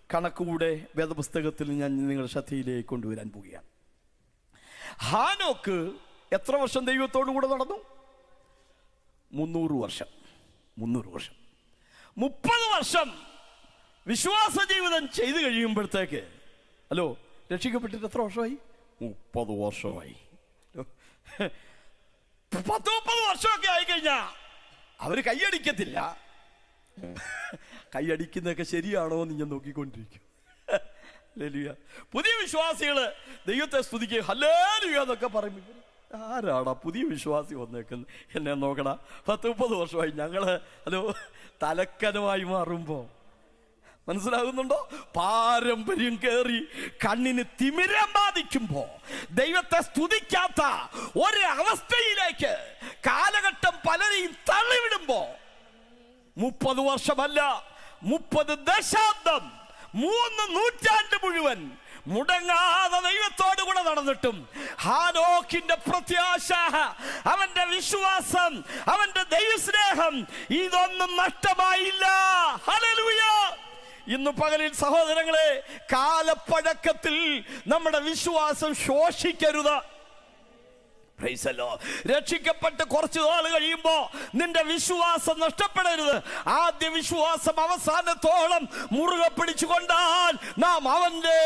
കണക്കുകൂടെ വേദപുസ്തകത്തിൽ ഞാൻ നിങ്ങളുടെ ശ്രദ്ധയിലേക്ക് കൊണ്ടുവരാൻ പോവുകയാണ്. ഹാനോക്ക് എത്ര വർഷം ദൈവത്തോടു കൂടെ നടന്നു? 300 വർഷം. 300 വർഷം. 30 വർഷം വിശ്വാസ ജീവിതം ചെയ്തു കഴിയുമ്പോഴത്തേക്ക്, ഹലോ, രക്ഷിക്കപ്പെട്ടിട്ട് എത്ര വർഷമായി? 30 വർഷമായി. 30 വർഷമൊക്കെ ആയിക്കഴിഞ്ഞാ അവര് കൈയടിക്കത്തില്ല. കൈയടിക്കുന്നതൊക്കെ ശരിയാണോ എന്ന് ഞാൻ നോക്കിക്കൊണ്ടിരിക്കും. ഹല്ലേലൂയ. പുതിയ വിശ്വാസികള് ദൈവത്തെ സ്തുതിക്കുക ഹല്ലേലൂയ എന്നൊക്കെ പറയുമ്പോൾ ആരാടാ പുതിയ വിശ്വാസി വന്നേക്കുന്നത്? എന്നെ നോക്കടാ, 30 വർഷമായി ഞങ്ങള് ഹലോ തലക്കനമായി മാറുമ്പോ മനസ്സിലാകുന്നുണ്ടോ? പാരമ്പര്യം കേറി കണ്ണിന് തിമിരം ബാധിക്കുമ്പോ ദൈവത്തെ സ്തുതിക്കാത്ത ഒരു അവസ്ഥയിലേക്ക് കാലഘട്ടം പലരെയും തള്ളിവിടുമ്പോ 30 വർഷമല്ല, 30 ദശാബ്ദം, 3 നൂറ്റാണ്ട് മുഴുവൻ മുടങ്ങാതെ ദൈവത്തോടു കൂടെ നടന്നിട്ടും ഹാനോക്കിന്റെ പ്രത്യാശ, അവന്റെ വിശ്വാസം, അവന്റെ ദൈവസ്നേഹം ഇതൊന്നും നഷ്ടമായില്ല. ഹല്ലേലൂയ. ഇന്ന് പകലിൽ സഹോദരങ്ങളെ, കാലപ്പഴക്കത്തിൽ നമ്മുടെ വിശ്വാസം ശോഷിക്കരുത്. രക്ഷിക്കപ്പെട്ട് കുറച്ചു നാൾ കഴിയുമ്പോ നിന്റെ വിശ്വാസം നഷ്ടപ്പെടരുത്. ആദ്യ വിശ്വാസം അവസാനത്തോളം മുറുകെ പിടിച്ചുകൊണ്ടാൽ നാം അവന്റെ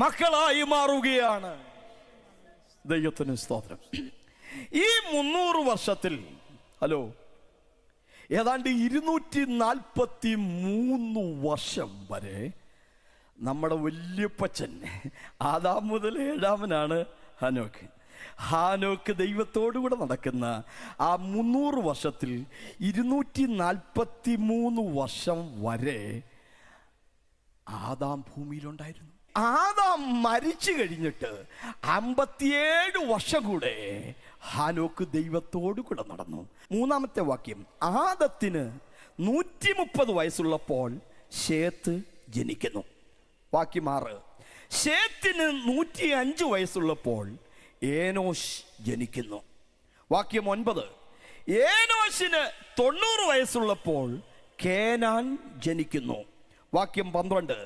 മക്കളായി മാറുകയാണ്. ദൈവത്തിന് സ്തോത്രം. ഈ 300 വർഷത്തിൽ ഹലോ ഏതാണ്ട് 243 വർഷം വരെ നമ്മുടെ വല്യപ്പച്ചൻ ആദാം മുതൽ 7ാമനാണ് ഹാനോക്ക്. ഹാനോക്ക് ദൈവത്തോടുകൂടെ നടക്കുന്ന ആ 300 വർഷത്തിൽ 243 വർഷം വരെ ആദാം ഭൂമിയിലുണ്ടായിരുന്നു. ആദാം മരിച്ചു കഴിഞ്ഞിട്ട് 57 വർഷം കൂടെ ഹാനോക്ക് ദൈവത്തോടു കൂടെ നടന്നു. 3ാമത്തെ വാക്യം, ആദത്തിന് 130 വയസ്സുള്ളപ്പോൾ ശേത്ത് ജനിക്കുന്നു. വാക്യം 6, ശേത്തിന് 105 വയസ്സുള്ളപ്പോൾ ഏനോശ് ജനിക്കുന്നു. വാക്യം 9, ഏനോശിന് 90 വയസ്സുള്ളപ്പോൾ കേനാൻ ജനിക്കുന്നു. വാക്യം 12,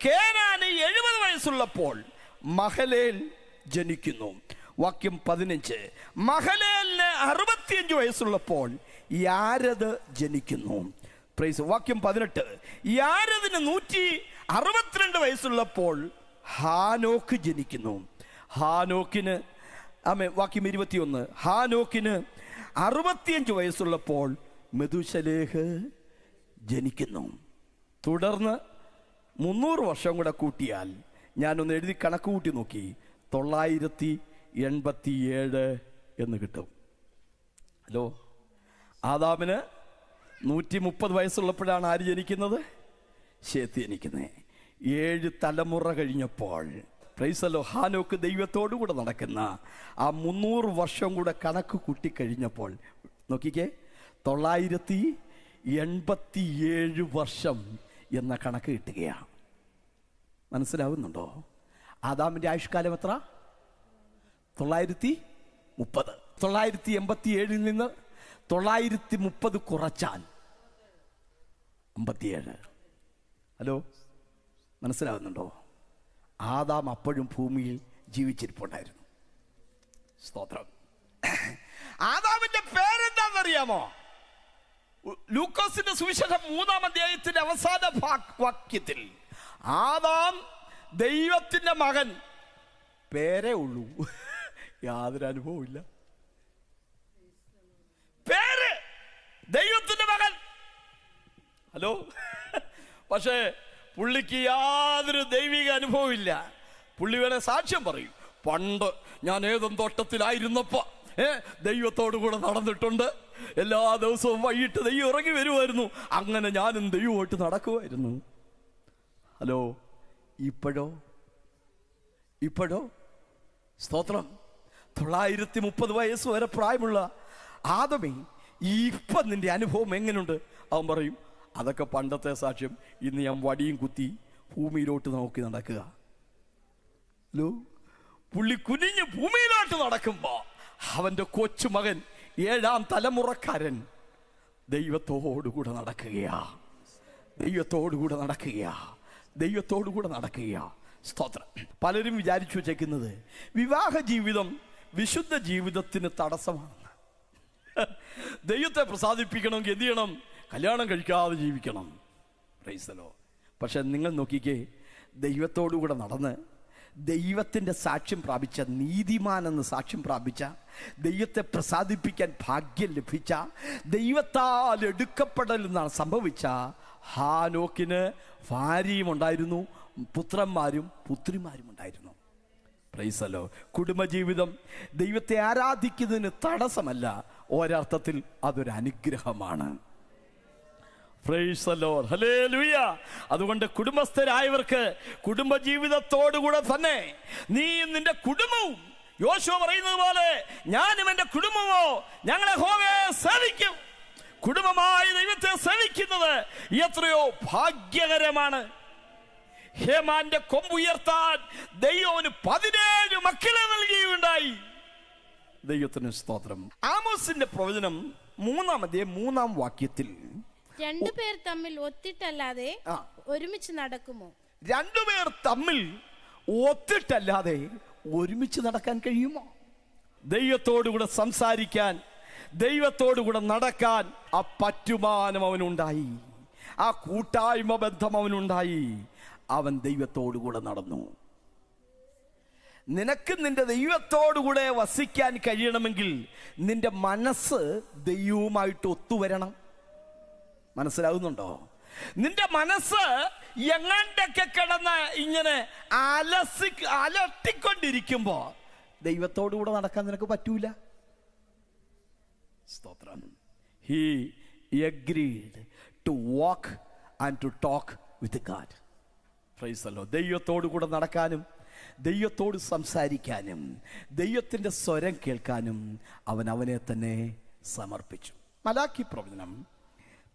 കേനാന് 70 വയസ്സുള്ളപ്പോൾ മഹലേൽ ജനിക്കുന്നു. വാക്യം 15, മഹലേലിന് 65 വയസ്സുള്ളപ്പോൾ യാരദ് ജനിക്കുന്നു. വാക്യം 18, യാരദിന് 162 വയസ്സുള്ളപ്പോൾ ഹാനോക്ക് ജനിക്കുന്നു. ഹാനോക്കിന് വാക്യം 21, ഹാനോക്കിന് 65 വയസ്സുള്ളപ്പോൾ മെഥൂശലേഹ് ജനിക്കുന്നു. തുടർന്ന് 300 വർഷം കൂടെ കൂട്ടിയാൽ, ഞാനൊന്ന് എഴുതി കണക്ക് കൂട്ടി നോക്കി, 987 എന്ന് കിട്ടും. ഹലോ, ആദാമിന് 130 വയസ്സുള്ളപ്പോഴാണ് ആര് ജനിക്കുന്നത്? ശേത്ത് ജനിക്കുന്നത്. 7 തലമുറ കഴിഞ്ഞപ്പോൾ പ്രൈസലോ ഹാനോക്ക് ദൈവത്തോടു കൂടെ നടക്കുന്ന ആ 300 വർഷം കൂടെ കണക്ക് കൂട്ടിക്കഴിഞ്ഞപ്പോൾ നോക്കിക്കേ, 987 വർഷം എന്ന കണക്ക് കിട്ടുകയാണ്. മനസ്സിലാവുന്നുണ്ടോ? ആദാമിന്റെ ആയുഷ്കാലം എത്ര? 930. 987 നിന്ന് 930 കുറച്ചാൽ 57. ഹലോ, മനസ്സിലാവുന്നുണ്ടോ? ആദാം അപ്പോഴും ഭൂമിയിൽ ജീവിച്ചിരിപ്പുണ്ടായിരുന്നു. സ്തോത്രം. ആദാമിന്റെ പേരെന്താണെന്നറിയാമോ? ലൂക്കോസിന്റെ സുവിശേഷം 3-ാം അധ്യായത്തിന്റെ അവസാന വാക്യത്തിൽ ആദാം ദൈവത്തിന്റെ മകൻ, പേരേ ഉള്ളൂ, യാതൊരു അനുഭവമില്ല. പേര് ഹലോ. പക്ഷേ പുള്ളിക്ക് യാതൊരു ദൈവിക അനുഭവമില്ല. പുള്ളി വേണേ സാക്ഷ്യം പറയും, പണ്ട് ഞാൻ ഏതും തോട്ടത്തിലായിരുന്നപ്പോ ദൈവത്തോടു കൂടെ നടന്നിട്ടുണ്ട്, എല്ലാ ദിവസവും വൈകിട്ട് ദൈവം ഇറങ്ങി വരുമായിരുന്നു, അങ്ങനെ ഞാനും ദൈവമായിട്ട് നടക്കുമായിരുന്നു. ഹലോ, ഇപ്പോഴോ സ്തോത്രം, 930 വയസ്സ് വരെ പ്രായമുള്ള ആദമേ, ഇപ്പം നിന്റെ അനുഭവം എങ്ങനെയുണ്ട്? അവൻ പറയും, അതൊക്കെ പണ്ടത്തെ സാക്ഷ്യം, ഇന്ന് ഞാൻ വടിയും കുത്തി ഭൂമിയിലോട്ട് നോക്കി നടക്കുക. ഹലോ, പുള്ളി കുനിഞ്ഞ് ഭൂമിയിലോട്ട് നടക്കുമ്പോ അവന്റെ കൊച്ചുമകൻ 7ാം തലമുറക്കാരൻ ദൈവത്തോടുകൂടെ നടക്കുകയാ. സ്തോത്രം. പലരും വിചാരിച്ചു വെച്ചേക്കുന്നത് വിവാഹ ജീവിതം വിശുദ്ധ ജീവിതത്തിന് തടസ്സമാണ്. ദൈവത്തെ പ്രസാദിപ്പിക്കണമെങ്കിൽ എന്ത് ചെയ്യണം? കല്യാണം കഴിക്കാതെ ജീവിക്കണം. Price the Lord. പക്ഷെ നിങ്ങൾ നോക്കിക്കേ, ദൈവത്തോടുകൂടെ നടന്ന് ദൈവത്തിൻ്റെ സാക്ഷ്യം പ്രാപിച്ച, നീതിമാൻ എന്ന് സാക്ഷ്യം പ്രാപിച്ച, ദൈവത്തെ പ്രസാദിപ്പിക്കാൻ ഭാഗ്യം ലഭിച്ച, ദൈവത്താൽ എടുക്കപ്പെടൽ എന്നാണ് സംഭവിച്ച ഹാനോക്കിന് ഭാര്യയും ഉണ്ടായിരുന്നു, പുത്രന്മാരും പുത്രിമാരും ഉണ്ടായിരുന്നു. Price the Lord. കുടുംബജീവിതം ദൈവത്തെ ആരാധിക്കുന്നതിന് തടസ്സമല്ല, ഒരർത്ഥത്തിൽ അതൊരു അനുഗ്രഹമാണ്. Price the lord. ഹല്ലേലൂയ. അതുകൊണ്ട് കുടുംബസ്ഥരായവർക്ക് കുടുംബജീവിതത്തോടുകൂടെ തന്നെ നീയും നിന്റെ കുടുംബവും, യോശുവ പറയുന്നത് പോലെ ഞാനും എൻ്റെ കുടുംബമോ ഞങ്ങളെ യഹോവയെ സേവിക്കും. കുടുംബമായി ദൈവത്തെ സേവിക്കുന്നത് എത്രയോ ഭാഗ്യകരമാണ്. ഹേമാന്റെ കൊമ്പുയർത്താൻ ദൈവത്തിന് 17 മക്കളെ നൽകിയുണ്ടായി. ദൈവത്തിന് സ്തോത്രം. ആമോസിന്റെ പ്രവചനം 3-ാം വാക്യത്തിൽ,
രണ്ടുപേർ തമ്മിൽ ഒത്തിട്ടല്ലാതെ ഒരുമിച്ച് നടക്കുമോ?
രണ്ടുപേർ തമ്മിൽ ഒത്തിട്ടല്ലാതെ ഒരുമിച്ച് നടക്കാൻ കഴിയുമോ? ദൈവത്തോടുകൂടെ സംസാരിക്കാൻ, ദൈവത്തോടുകൂടെ നടക്കാൻ ആ പറ്റുമാനം അവനുണ്ടായി, ആ കൂട്ടായ്മ ബന്ധം അവനുണ്ടായി. അവൻ ദൈവത്തോടുകൂടെ നടന്നു. നിനക്ക് നിന്റെ ദൈവത്തോടുകൂടെ വസിക്കാൻ കഴിയണമെങ്കിൽ നിന്റെ മനസ്സ് ദൈവവുമായിട്ട് ഒത്തുവരണം. മനസ്സിലാകുന്നുണ്ടോ? നിന്റെ മനസ്സ് എങ്ങാണ്ടൊക്കെ കിടന്ന് ഇങ്ങനെ അലട്ടിക്കൊണ്ടിരിക്കുമ്പോ ദൈവത്തോടുകൂടെ നടക്കാൻ നിനക്ക് പറ്റൂല. സ്തോത്രം. He agreed to walk and to talk with God. Praise the Lord. ദൈവത്തോടു കൂടെ നടക്കാനും ദൈവത്തോട് സംസാരിക്കാനും ദൈവത്തിൻ്റെ സ്വരം കേൾക്കാനും അവനെ തന്നെ സമർപ്പിച്ചു. മലാക്കി പ്രവചനം,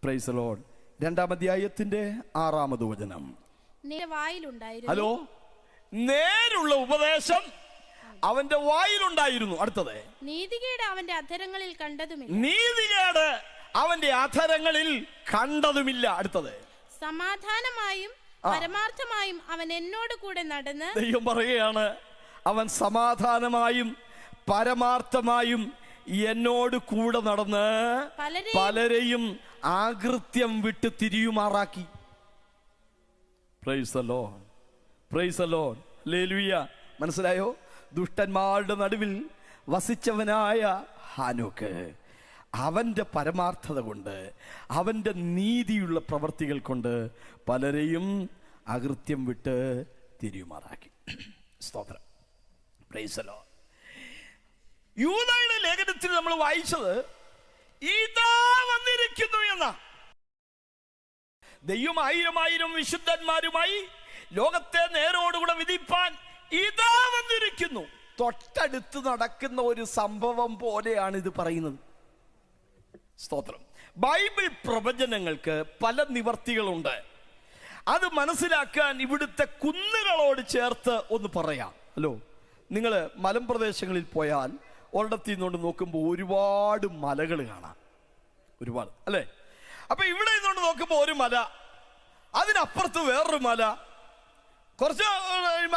പ്രൈസ് ദി ലോർഡ്, 2-ാം അധ്യായത്തിന്റെ 6-ാമത് വചനം.
ഹലോ,
നേരുള്ള ഉപദേശം അവന്റെ വായിലുണ്ടായിരുന്നു. അടുത്തത്,
നീതികേട് അവന്റെ അധരങ്ങളിൽ കണ്ടതുമില്ല.
അടുത്തത്,
സമാധാനമായും പരമാർത്ഥമായും അവൻ എന്നോട് കൂടെ നടന്ന്.
ദൈവം പറയുകയാണ്, അവൻ സമാധാനമായും പരമാർത്ഥമായും എന്നോട് കൂടെ നടന്ന് പലരെയും ആകൃത്യം വിട്ട് തിരിയുമാറാക്കി. Praise the lord. Praise the lord. ഹല്ലേലൂയ. മനസ്സിലായോ? ദുഷ്ടന്മാരുടെ നടുവിൽ വസിച്ചവനായ ഹാനോക്ക് അവന്റെ പരമാർത്ഥത കൊണ്ട്, അവന്റെ നീതിയുള്ള പ്രവർത്തികൾ കൊണ്ട് പലരെയും അകൃത്യം വിട്ട് തിരിയുമാറാക്കി. സ്തോത്രം. Price the Lord. യൂദയുടെ ലേഖനത്തിൽ നമ്മൾ വായിച്ചത് ഇതാ വന്നിരിക്കുന്നു എന്ന. ദൈവം 1000 വിശുദ്ധന്മാരുമായി ലോകത്തെ നേരോടുകൂടെ വിധിപ്പാൻ ഇതാ വന്നിരിക്കുന്നു. തൊട്ടടുത്ത് നടക്കുന്ന ഒരു സംഭവം പോലെയാണ് ഇത് പറയുന്നത്. സ്തോത്രം. ബൈബിൾ പ്രവചനങ്ങൾക്ക് പല നിവർത്തികളുണ്ട്. അത് മനസ്സിലാക്കാൻ ഇവിടുത്തെ കുന്നുകളോട് ചേർത്ത് ഒന്ന് പറയാം. ഹലോ, നിങ്ങൾ മലമ്പ്രദേശങ്ങളിൽ പോയാൽ ഒരിടത്തു നിന്നുകൊണ്ട് നോക്കുമ്പോൾ ഒരുപാട് മലകൾ കാണാം. ഒരുപാട്, അല്ലേ? അപ്പൊ ഇവിടെ നിന്നുകൊണ്ട് നോക്കുമ്പോൾ ഒരു മല, അതിനപ്പുറത്ത് വേറൊരു മല, കുറച്ച്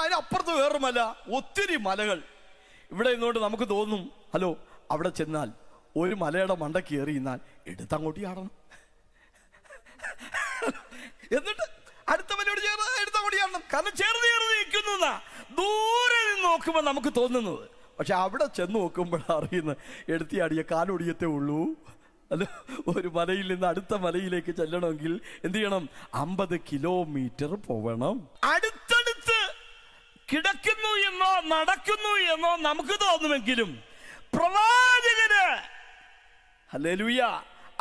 അതിനപ്പുറത്ത് വേറൊരു മല, ഒത്തിരി മലകൾ. ഇവിടെ നിന്നുകൊണ്ട് നമുക്ക് തോന്നും, ഹലോ, അവിടെ ചെന്നാൽ ഒരു മലയുടെ മണ്ട കയറി എന്നാൽ എടുത്തങ്ങോട്ട് ചാടണം, എന്നിട്ട് അടുത്ത മലയോട് ചേർന്ന് എടുത്തങ്ങോട്ട് ചാടണം. കാരണം ചേർന്ന് നിൽക്കുന്നു എന്നാ ദൂരെ നിന്ന് നോക്കുമ്പോൾ നമുക്ക് തോന്നുന്നത്. പക്ഷെ അവിടെ ചെന്ന് നോക്കുമ്പോഴാണ് അറിയുന്നത്, എടുത്തിയാടിയ കാലൊടിയത്തേ ഉള്ളൂ, അല്ല, ഒരു മലയിൽ നിന്ന് അടുത്ത മലയിലേക്ക് ചെല്ലണമെങ്കിൽ എന്ത് ചെയ്യണം? 50 കിലോമീറ്റർ പോവണം. അടുത്തടുത്ത് കിടക്കുന്നു എന്നോ നടക്കുന്നു എന്നോ നമുക്ക് തോന്നുമെങ്കിലും പ്രവാചകന് ഹല്ലേലൂയ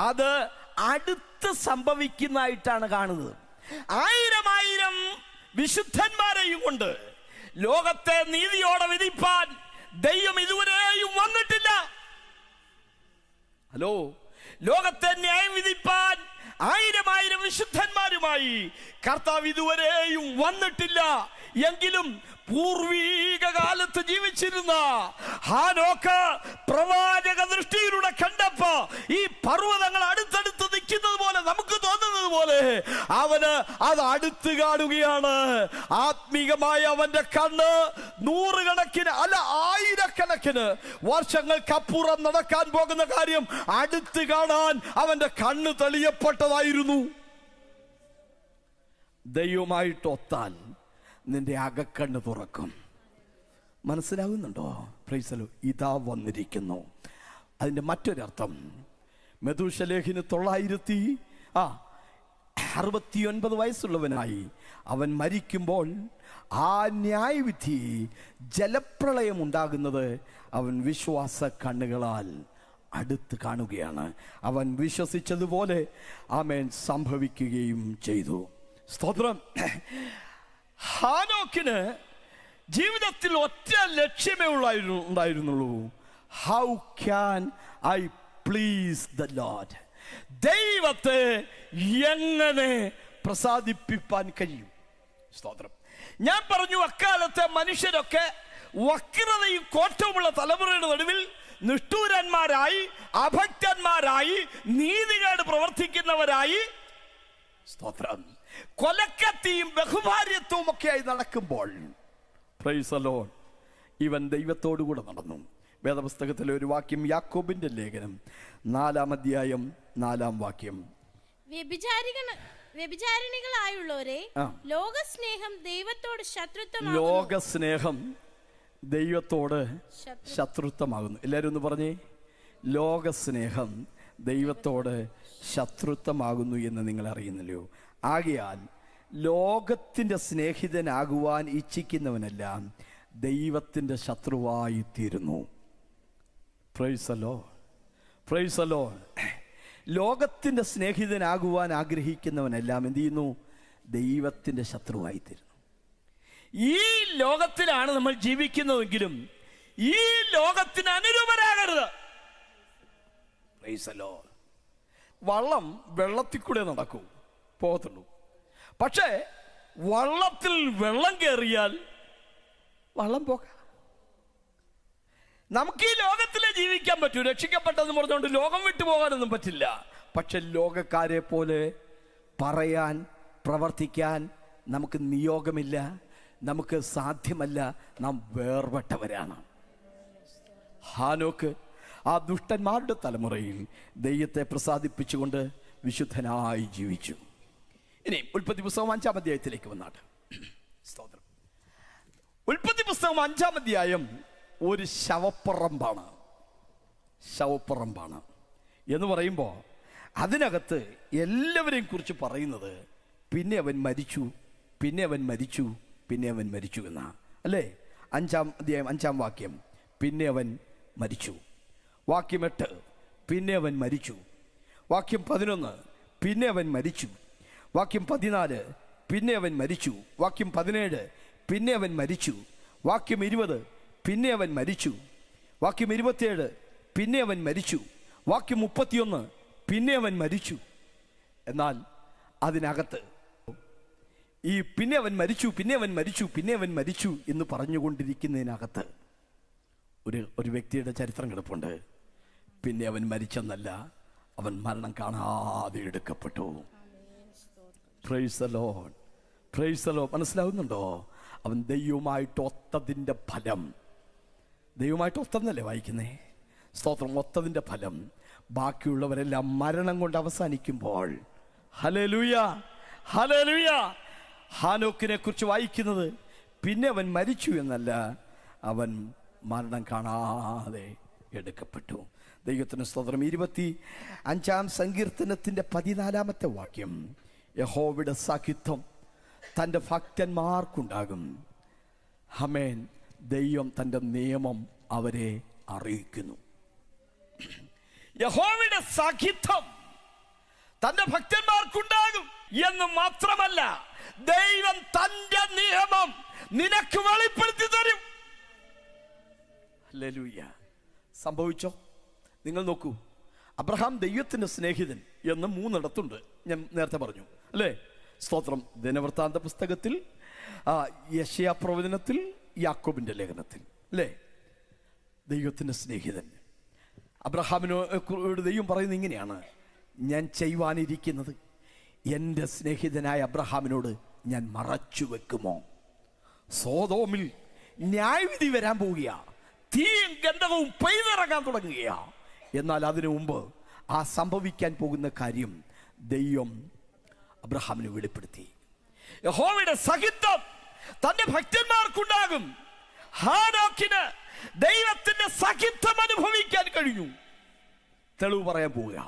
അത് അടുത്ത് സംഭവിക്കുന്നതായിട്ടാണ് കാണുന്നത്. 1000 വിശുദ്ധന്മാരെയും കൊണ്ട് ലോകത്തെ നീതിയോടെ വിധിപ്പാൻ ദൈവം ഇതുവരെയും വന്നിട്ടില്ല. ഹലോ, ലോകത്തെ ന്യായം വിധിപ്പാൻ 1000 വിശുദ്ധന്മാരുമായി കർത്താവ് ഇതുവരെയും വന്നിട്ടില്ല. എങ്കിലും പൂർവീക കാലത്ത് ജീവിച്ചിരുന്ന ഹാനോക്ക് പ്രവാചക ദൃഷ്ടിയിലൂടെ കണ്ടപ്പോ ഈ പർവ്വതങ്ങൾ അടുത്തടുത്ത് നിൽക്കുന്നത് പോലെ നമുക്ക് തോന്നുന്നത് പോലെ അവന് അത് അടുത്ത് കാണുകയാണ്. ആത്മീകമായ അവന്റെ കണ്ണ് 100 കണക്കിന് അല്ല 1000 വർഷങ്ങൾക്കപ്പുറം നടക്കാൻ പോകുന്ന കാര്യം അടുത്ത് കാണാൻ അവന്റെ കണ്ണ് തെളിയപ്പെട്ടതായിരുന്നു. ദൈവമായിട്ടൊത്താൽ നിന്റെ അകക്കണ്ണ് തുറക്കും. മനസ്സിലാകുന്നുണ്ടോ? Price the Lord. ഇതാ വന്നിരിക്കുന്നു. അതിൻ്റെ മറ്റൊരർത്ഥം, മെഥൂശലേഹിന് 969 വയസ്സുള്ളവനായി അവൻ മരിക്കുമ്പോൾ ആ ന്യായവിധി ജലപ്രളയം ഉണ്ടാകുന്നത് അവൻ വിശ്വാസ കണ്ണുകളാൽ അടുത്ത് കാണുകയാണ്. അവൻ വിശ്വസിച്ചതുപോലെ ആമേൻ സംഭവിക്കുകയും ചെയ്തു. സ്തോത്രം. ഹാനോക്കിന് ജീവിതത്തിൽ ഒറ്റ ലക്ഷ്യമേ ഉണ്ടായിരുന്നുള്ളൂ. How can I please the Lord? ദൈവത്തെ എങ്ങനെ പ്രസാദിപ്പിക്കാൻ കഴിയും? സ്തോത്രം. ഞാൻ പറഞ്ഞു, അക്കാലത്തെ മനുഷ്യരൊക്കെ വക്രതയും കോട്ടവുമുള്ള തലമുറയുടെ നടുവിൽ നിഷ്ഠൂരന്മാരായി, അഭക്തന്മാരായി, നീതികേട് പ്രവർത്തിക്കുന്നവരായി, സ്തോത്രം, കൊലക്കത്തിയും ബഹുഭാര്യത്വവും ഒക്കെയായി നടക്കുമ്പോൾ പ്രൈസ് ദി ലോർഡ് ഇവൻ ദൈവത്തോടു കൂടെ നടന്നു. വേദപുസ്തകത്തിലെ ഒരു വാക്യം, യാക്കോബിന്റെ ലേഖനം 4-ാം അധ്യായം 4-ാം വാക്യം,
വ്യഭിചാരിണികളായുള്ളവരെ ലോകസ്നേഹം ദൈവത്തോട് ശത്രുത്വം,
ലോകസ്നേഹം ദൈവത്തോട് ശത്രുത്വമാകുന്നു. എല്ലാവരും ഒന്ന് പറഞ്ഞേ, ലോകസ്നേഹം ദൈവത്തോട് ശത്രുത്വമാകുന്നു എന്ന് നിങ്ങൾ അറിയുന്നില്ലയോ? ആകയാൽ ലോകത്തിൻ്റെ സ്നേഹിതനാകുവാൻ ഇച്ഛിക്കുന്നവനെല്ലാം ദൈവത്തിൻ്റെ ശത്രുവായി തീരുന്നു. Price the lord, praise the Lord. ലോകത്തിൻ്റെ സ്നേഹിതനാകുവാൻ ആഗ്രഹിക്കുന്നവനെല്ലാം എന്ത് ചെയ്യുന്നു? ദൈവത്തിൻ്റെ ശത്രുവായി തീരുന്നു. ഈ ലോകത്തിലാണ് നമ്മൾ ജീവിക്കുന്നതെങ്കിലും ഈ ലോകത്തിന് അനുരൂപരാകരുത്. Price the Lord. വള്ളം വെള്ളത്തിൽ കൂടെ നടക്കൂ, പോകത്തുള്ളൂ. പക്ഷേ വള്ളത്തിൽ വെള്ളം കയറിയാൽ വള്ളം പോകാം. നമുക്ക് ഈ ലോകത്തിലെ ജീവിക്കാൻ പറ്റൂ. രക്ഷിക്കപ്പെട്ടെന്ന് പറഞ്ഞുകൊണ്ട് ലോകം വിട്ടു പോകാനൊന്നും പറ്റില്ല. പക്ഷെ ലോകക്കാരെ പോലെ പറയാൻ, പ്രവർത്തിക്കാൻ നമുക്ക് നിയോഗമില്ല, നമുക്ക് സാധ്യമല്ല. നാം വേർപെട്ടവരാണ്. ഹാനോക്ക് ആ ദുഷ്ടന്മാരുടെ തലമുറയിൽ ദൈവത്തെ പ്രസാദിപ്പിച്ചുകൊണ്ട് വിശുദ്ധനായി ജീവിച്ചു. ഇനി ഉൽപ്പത്തി പുസ്തകം 5-ാം അധ്യായത്തിലേക്ക് വന്നാട്ട്. സ്തോത്രം. ഉൽപ്പത്തി പുസ്തകം 5-ാം അധ്യായം ഒരു ശവപ്പറമ്പാണ്. ശവപ്പറമ്പാണ് എന്ന് പറയുമ്പോൾ അതിനകത്ത് എല്ലാവരെയും കുറിച്ച് പറയുന്നത് പിന്നെ അവൻ മരിച്ചു, പിന്നെ അവൻ മരിച്ചു, പിന്നെ അവൻ മരിച്ചു എന്നാ അല്ലേ? 5-ാം അധ്യായം 5-ാം വാക്യം, പിന്നെ അവൻ മരിച്ചു. വാക്യം 8, പിന്നെ അവൻ മരിച്ചു. വാക്യം 11, പിന്നെ അവൻ മരിച്ചു. വാക്യം 14, പിന്നെ അവൻ മരിച്ചു. വാക്യം 17, പിന്നെ അവൻ മരിച്ചു. വാക്യം 20, പിന്നെ അവൻ മരിച്ചു. വാക്യം 27, പിന്നെ അവൻ മരിച്ചു. വാക്യം 31, പിന്നെ അവൻ മരിച്ചു. എന്നാൽ അതിനകത്ത് ഈ പിന്നെ അവൻ മരിച്ചു, പിന്നെ അവൻ മരിച്ചു, പിന്നെ അവൻ മരിച്ചു എന്ന് പറഞ്ഞുകൊണ്ടിരിക്കുന്നതിനകത്ത് ഒരു വ്യക്തിയുടെ ചരിത്രം കിടപ്പുണ്ട്. പിന്നെ അവൻ മരിച്ചെന്നല്ല, അവൻ മരണം കാണാതെ എടുക്കപ്പെട്ടു. Praise the lord, praise the lord. മനസ്സിലാവുന്നുണ്ടോ? അവൻ ദൈവമായിട്ട് ഒത്തതിൻ്റെ ഫലം, ദൈവമായിട്ട് ഒത്തന്നല്ലേ വായിക്കുന്നേ? സ്തോത്രം. ഒത്തതിൻ്റെ ഫലം ബാക്കിയുള്ളവരെല്ലാം മരണം കൊണ്ട് അവസാനിക്കുമ്പോൾ, ഹല്ലേലൂയ, ഹല്ലേലൂയ, ഹാനോക്കിനെ കുറിച്ച് വായിക്കുന്നത് പിന്നെ അവൻ മരിച്ചു എന്നല്ല, അവൻ മരണം കാണാതെ എടുക്കപ്പെട്ടു. ദൈവത്തിന് സ്തോത്രം. 25-ാം സങ്കീർത്തനത്തിൻ്റെ 14-ാമത്തെ വാക്യം, യഹോവയുടെ സാഖിത്വം തൻ്റെ ഭക്തന്മാർക്കുണ്ടാകും. ആമേൻ. ദൈവം തൻ്റെ നിയമം അവരെ അറിയിക്കുന്നു. യഹോവയുടെ സാഖിത്വം തൻ്റെ ഭക്തന്മാർക്കുണ്ടാകും എന്ന് മാത്രമല്ല, ദൈവം തൻ്റെ നിയമം നിനക്ക് വെളിപ്പെടുത്തി തരും. ഹല്ലേലൂയ. സംഭവിച്ചോ? നിങ്ങൾ നോക്കൂ, അബ്രഹാം ദൈവത്തിൻ്റെ സ്നേഹിതൻ എന്ന് 3 ഞാൻ നേരത്തെ പറഞ്ഞു അല്ലേ? സ്തോത്രം. ദിനവൃത്താന്ത പുസ്തകത്തിൽ, യെശയ്യാ പ്രവചനത്തിൽ, യാക്കോബിൻ്റെ ലേഖനത്തിൽ അല്ലേ? ദൈവത്തിൻ്റെ സ്നേഹിതൻ അബ്രഹാമിനോട് ദൈവം പറയുന്നത് ഇങ്ങനെയാണ്, ഞാൻ ചെയ്യുവാനിരിക്കുന്നത് എൻ്റെ സ്നേഹിതനായ അബ്രഹാമിനോട് ഞാൻ മറച്ചു വെക്കുമോ? സോദോമിൽ ന്യായവിധി വരാൻ പോവുകയാ, തീയും ഗന്ധകവും പെയ്തിറങ്ങാൻ തുടങ്ങുകയാ. എന്നാൽ അതിനു മുമ്പ് ആ സംഭവിക്കാൻ പോകുന്ന കാര്യം ദൈവം അബ്രഹാമിന് വെളിപ്പെടുത്തി. യഹോവയുടെ സഹിത്വം തന്റെ ഭക്തന്മാർക്കുണ്ടാകും. ഹാനോക്കിന് ദൈവത്തിന്റെ സഹിത്വം അനുഭവിക്കാൻ കഴിഞ്ഞു. തെളിവ് പറയാൻ പോവുക.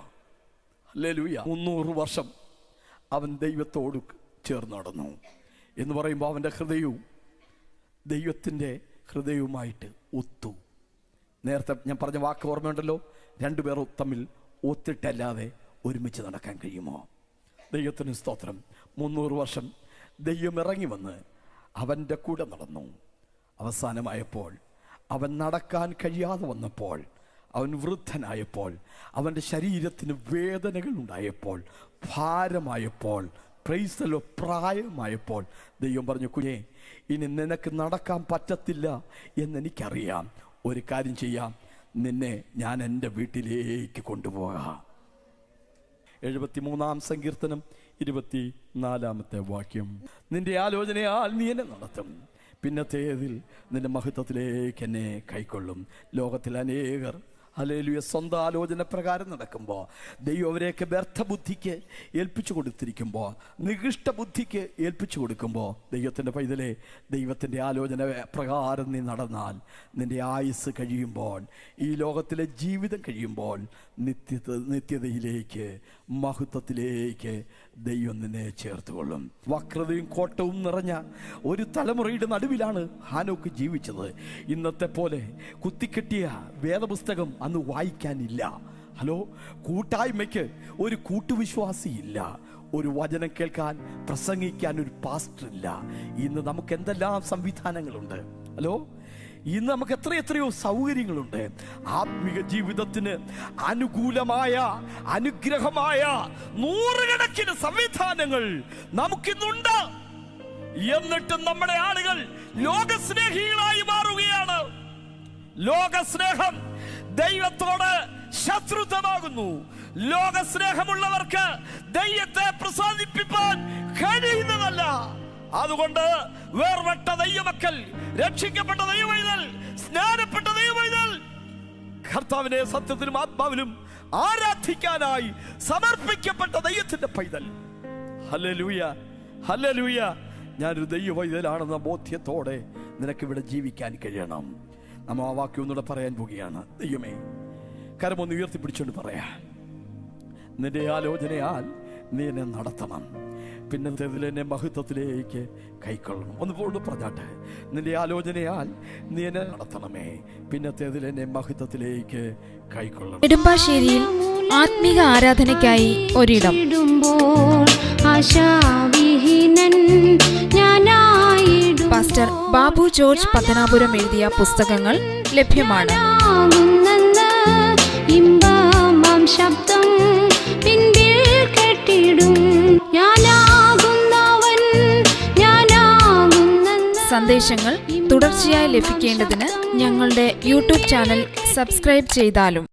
ഹല്ലേലൂയ. 300 വർഷം അവൻ ദൈവത്തോട് ചേർന്ന് നടന്നു എന്ന് പറയുമ്പോൾ അവൻ്റെ ഹൃദയവും ദൈവത്തിൻ്റെ ഹൃദയവുമായിട്ട് ഒത്തു. നേരത്തെ ഞാൻ പറഞ്ഞ വാക്ക് ഓർമ്മയുണ്ടല്ലോ, 2 പേർ തമ്മിൽ ഒത്തിട്ടല്ലാതെ ഒരുമിച്ച് നടക്കാൻ കഴിയുമോ? ദൈവത്തിന് സ്തോത്രം. 300 വർഷം ദൈവം ഇറങ്ങി വന്ന് അവൻ്റെ കൂടെ നടന്നു. അവസാനമായപ്പോൾ അവൻ നടക്കാൻ കഴിയാതെ വന്നപ്പോൾ, അവൻ വൃദ്ധനായപ്പോൾ, അവൻ്റെ ശരീരത്തിന് വേദനകൾ ഉണ്ടായപ്പോൾ, ഭാരമായപ്പോൾ, പ്രൈസലോ പ്രായമായപ്പോൾ ദൈവം പറഞ്ഞു, കുഞ്ഞേ, ഇനി നിനക്ക് നടക്കാൻ പറ്റത്തില്ല എന്നെനിക്കറിയാം. ഒരു കാര്യം ചെയ്യാം, നിന്നെ ഞാൻ എൻ്റെ വീട്ടിലേക്ക് കൊണ്ടുപോകാം. 73-ാം സങ്കീർത്തനം 24-ാമത്തെ വാക്യം, നിന്റെ ആലോചനയാൽ നീ എന്നെ നടത്തും, പിന്നത്തേതിൽ നിന്റെ മഹത്വത്തിലേക്ക് എന്നെ കൈക്കൊള്ളും. ലോകത്തിൽ അനേകർ ഹല്ലേലൂയ സ്വന്തം ആലോചന പ്രകാരം നടക്കുമ്പോൾ, ദൈവം അവരെയൊക്കെ വ്യർത്ഥ ബുദ്ധിക്ക് ഏൽപ്പിച്ചു കൊടുത്തിരിക്കുമ്പോൾ, നികൃഷ്ട ബുദ്ധിക്ക് ഏൽപ്പിച്ചു കൊടുക്കുമ്പോൾ, ദൈവത്തിൻ്റെ പൈതലെ, ദൈവത്തിൻ്റെ ആലോചന പ്രകാരം നീ നടന്നാൽ നിൻ്റെ ആയുസ് കഴിയുമ്പോൾ, ഈ ലോകത്തിലെ ജീവിതം കഴിയുമ്പോൾ, നിത്യതയിലേക്ക് മഹത്വത്തിലേക്ക് ദൈവം നിന്നെ ചേർത്തുകൊള്ളും. വക്രതയും കോട്ടവും നിറഞ്ഞ ഒരു തലമുറയുടെ നടുവിലാണ് ഹാനോക്ക് ജീവിച്ചത്. ഇന്നത്തെ പോലെ കുത്തിക്കെട്ടിയ വേദപുസ്തകം അന്ന് വായിക്കാനില്ല. ഹലോ, കൂട്ടായ്മയ്ക്ക് ഒരു കൂട്ടുവിശ്വാസിയില്ല, ഒരു വചനം കേൾക്കാൻ പ്രസംഗിക്കാൻ ഒരു പാസ്റ്റർ ഇല്ല. ഇന്ന് നമുക്ക് എന്തെല്ലാം സംവിധാനങ്ങളുണ്ട്. ഹലോ, ഇന്ന് നമുക്ക് എത്രയോ സൗകര്യങ്ങളുണ്ട്. ആത്മീക ജീവിതത്തിന് അനുകൂലമായ അനുഗ്രഹമായ 100 കണക്കിന് സംവിധാനങ്ങൾ നമുക്കിന്നുണ്ട്. എന്നിട്ടും നമ്മുടെ ആളുകൾ ലോകസ്നേഹികളായി മാറുകയാണ്. ലോകസ്നേഹം ദൈവത്തോട് ശത്രുത്വമാകുന്നു. ലോകസ്നേഹമുള്ളവർക്ക് ദൈവത്തെ പ്രസാദിപ്പിക്കാൻ കഴിയുന്നതല്ല. അതുകൊണ്ട് വേർപെട്ട ദൈവമക്കൾ, രക്ഷിക്കപ്പെട്ട ദൈവമൈതൽ, സ്നാനപ്പെട്ട ദൈവമൈതൽ, കർത്താവിനെ സത്യത്തിലും ആത്മാവിലും ആരാധിക്കാനായി സമർപ്പിക്കപ്പെട്ട ദൈവത്തിന്റെ പൈതൽ, ഹല്ലേലൂയ, ഹല്ലേലൂയ, ഞാനൊരു ദൈവപൈതലാണെന്ന ബോധ്യത്തോടെ നിനക്കിവിടെ ജീവിക്കാൻ കഴിയണം. നമ്മൾ ആ വാക്യം ഒന്നുകൂടെ പറയാൻ പോവുകയാണ്. ദൈവമേ, കരമൊന്ന് ഉയർത്തിപ്പിടിച്ചുകൊണ്ട് പറയാ, നിന്റെ ആലോചനയാൽ നീ എന്നെ നടത്തണം, പിന്നത്തേതിൽ എന്നെ മഹത്വത്തിലേക്ക് കൈക്കൊള്ളണം. ഒന്ന് പറഞ്ഞാട്ടെ, നിന്റെ ആലോചനയാൽ നീ എന്നെ നടത്തണമേ, പിന്നത്തേതിൽ എന്നെ മഹത്വത്തിലേക്ക് കൈക്കൊള്ളണം.
നെടുമ്പാശ്ശേരിയിൽ ആത്മീക ആരാധനയ്ക്കായി ഒരിടം. പാസ്റ്റർ ബാബു ജോർജ് പത്തനാപുരം എഴുതിയ പുസ്തകങ്ങൾ ലഭ്യമാണ്.
ശബ്ദം പിൻപിൽ കെട്ടിടും,
സന്ദേശങ്ങൾ തുടർച്ചയായി ലഭിക്കേണ്ടതിന് ഞങ്ങളുടെ യൂട്യൂബ് ചാനൽ സബ്സ്ക്രൈബ് ചെയ്താലും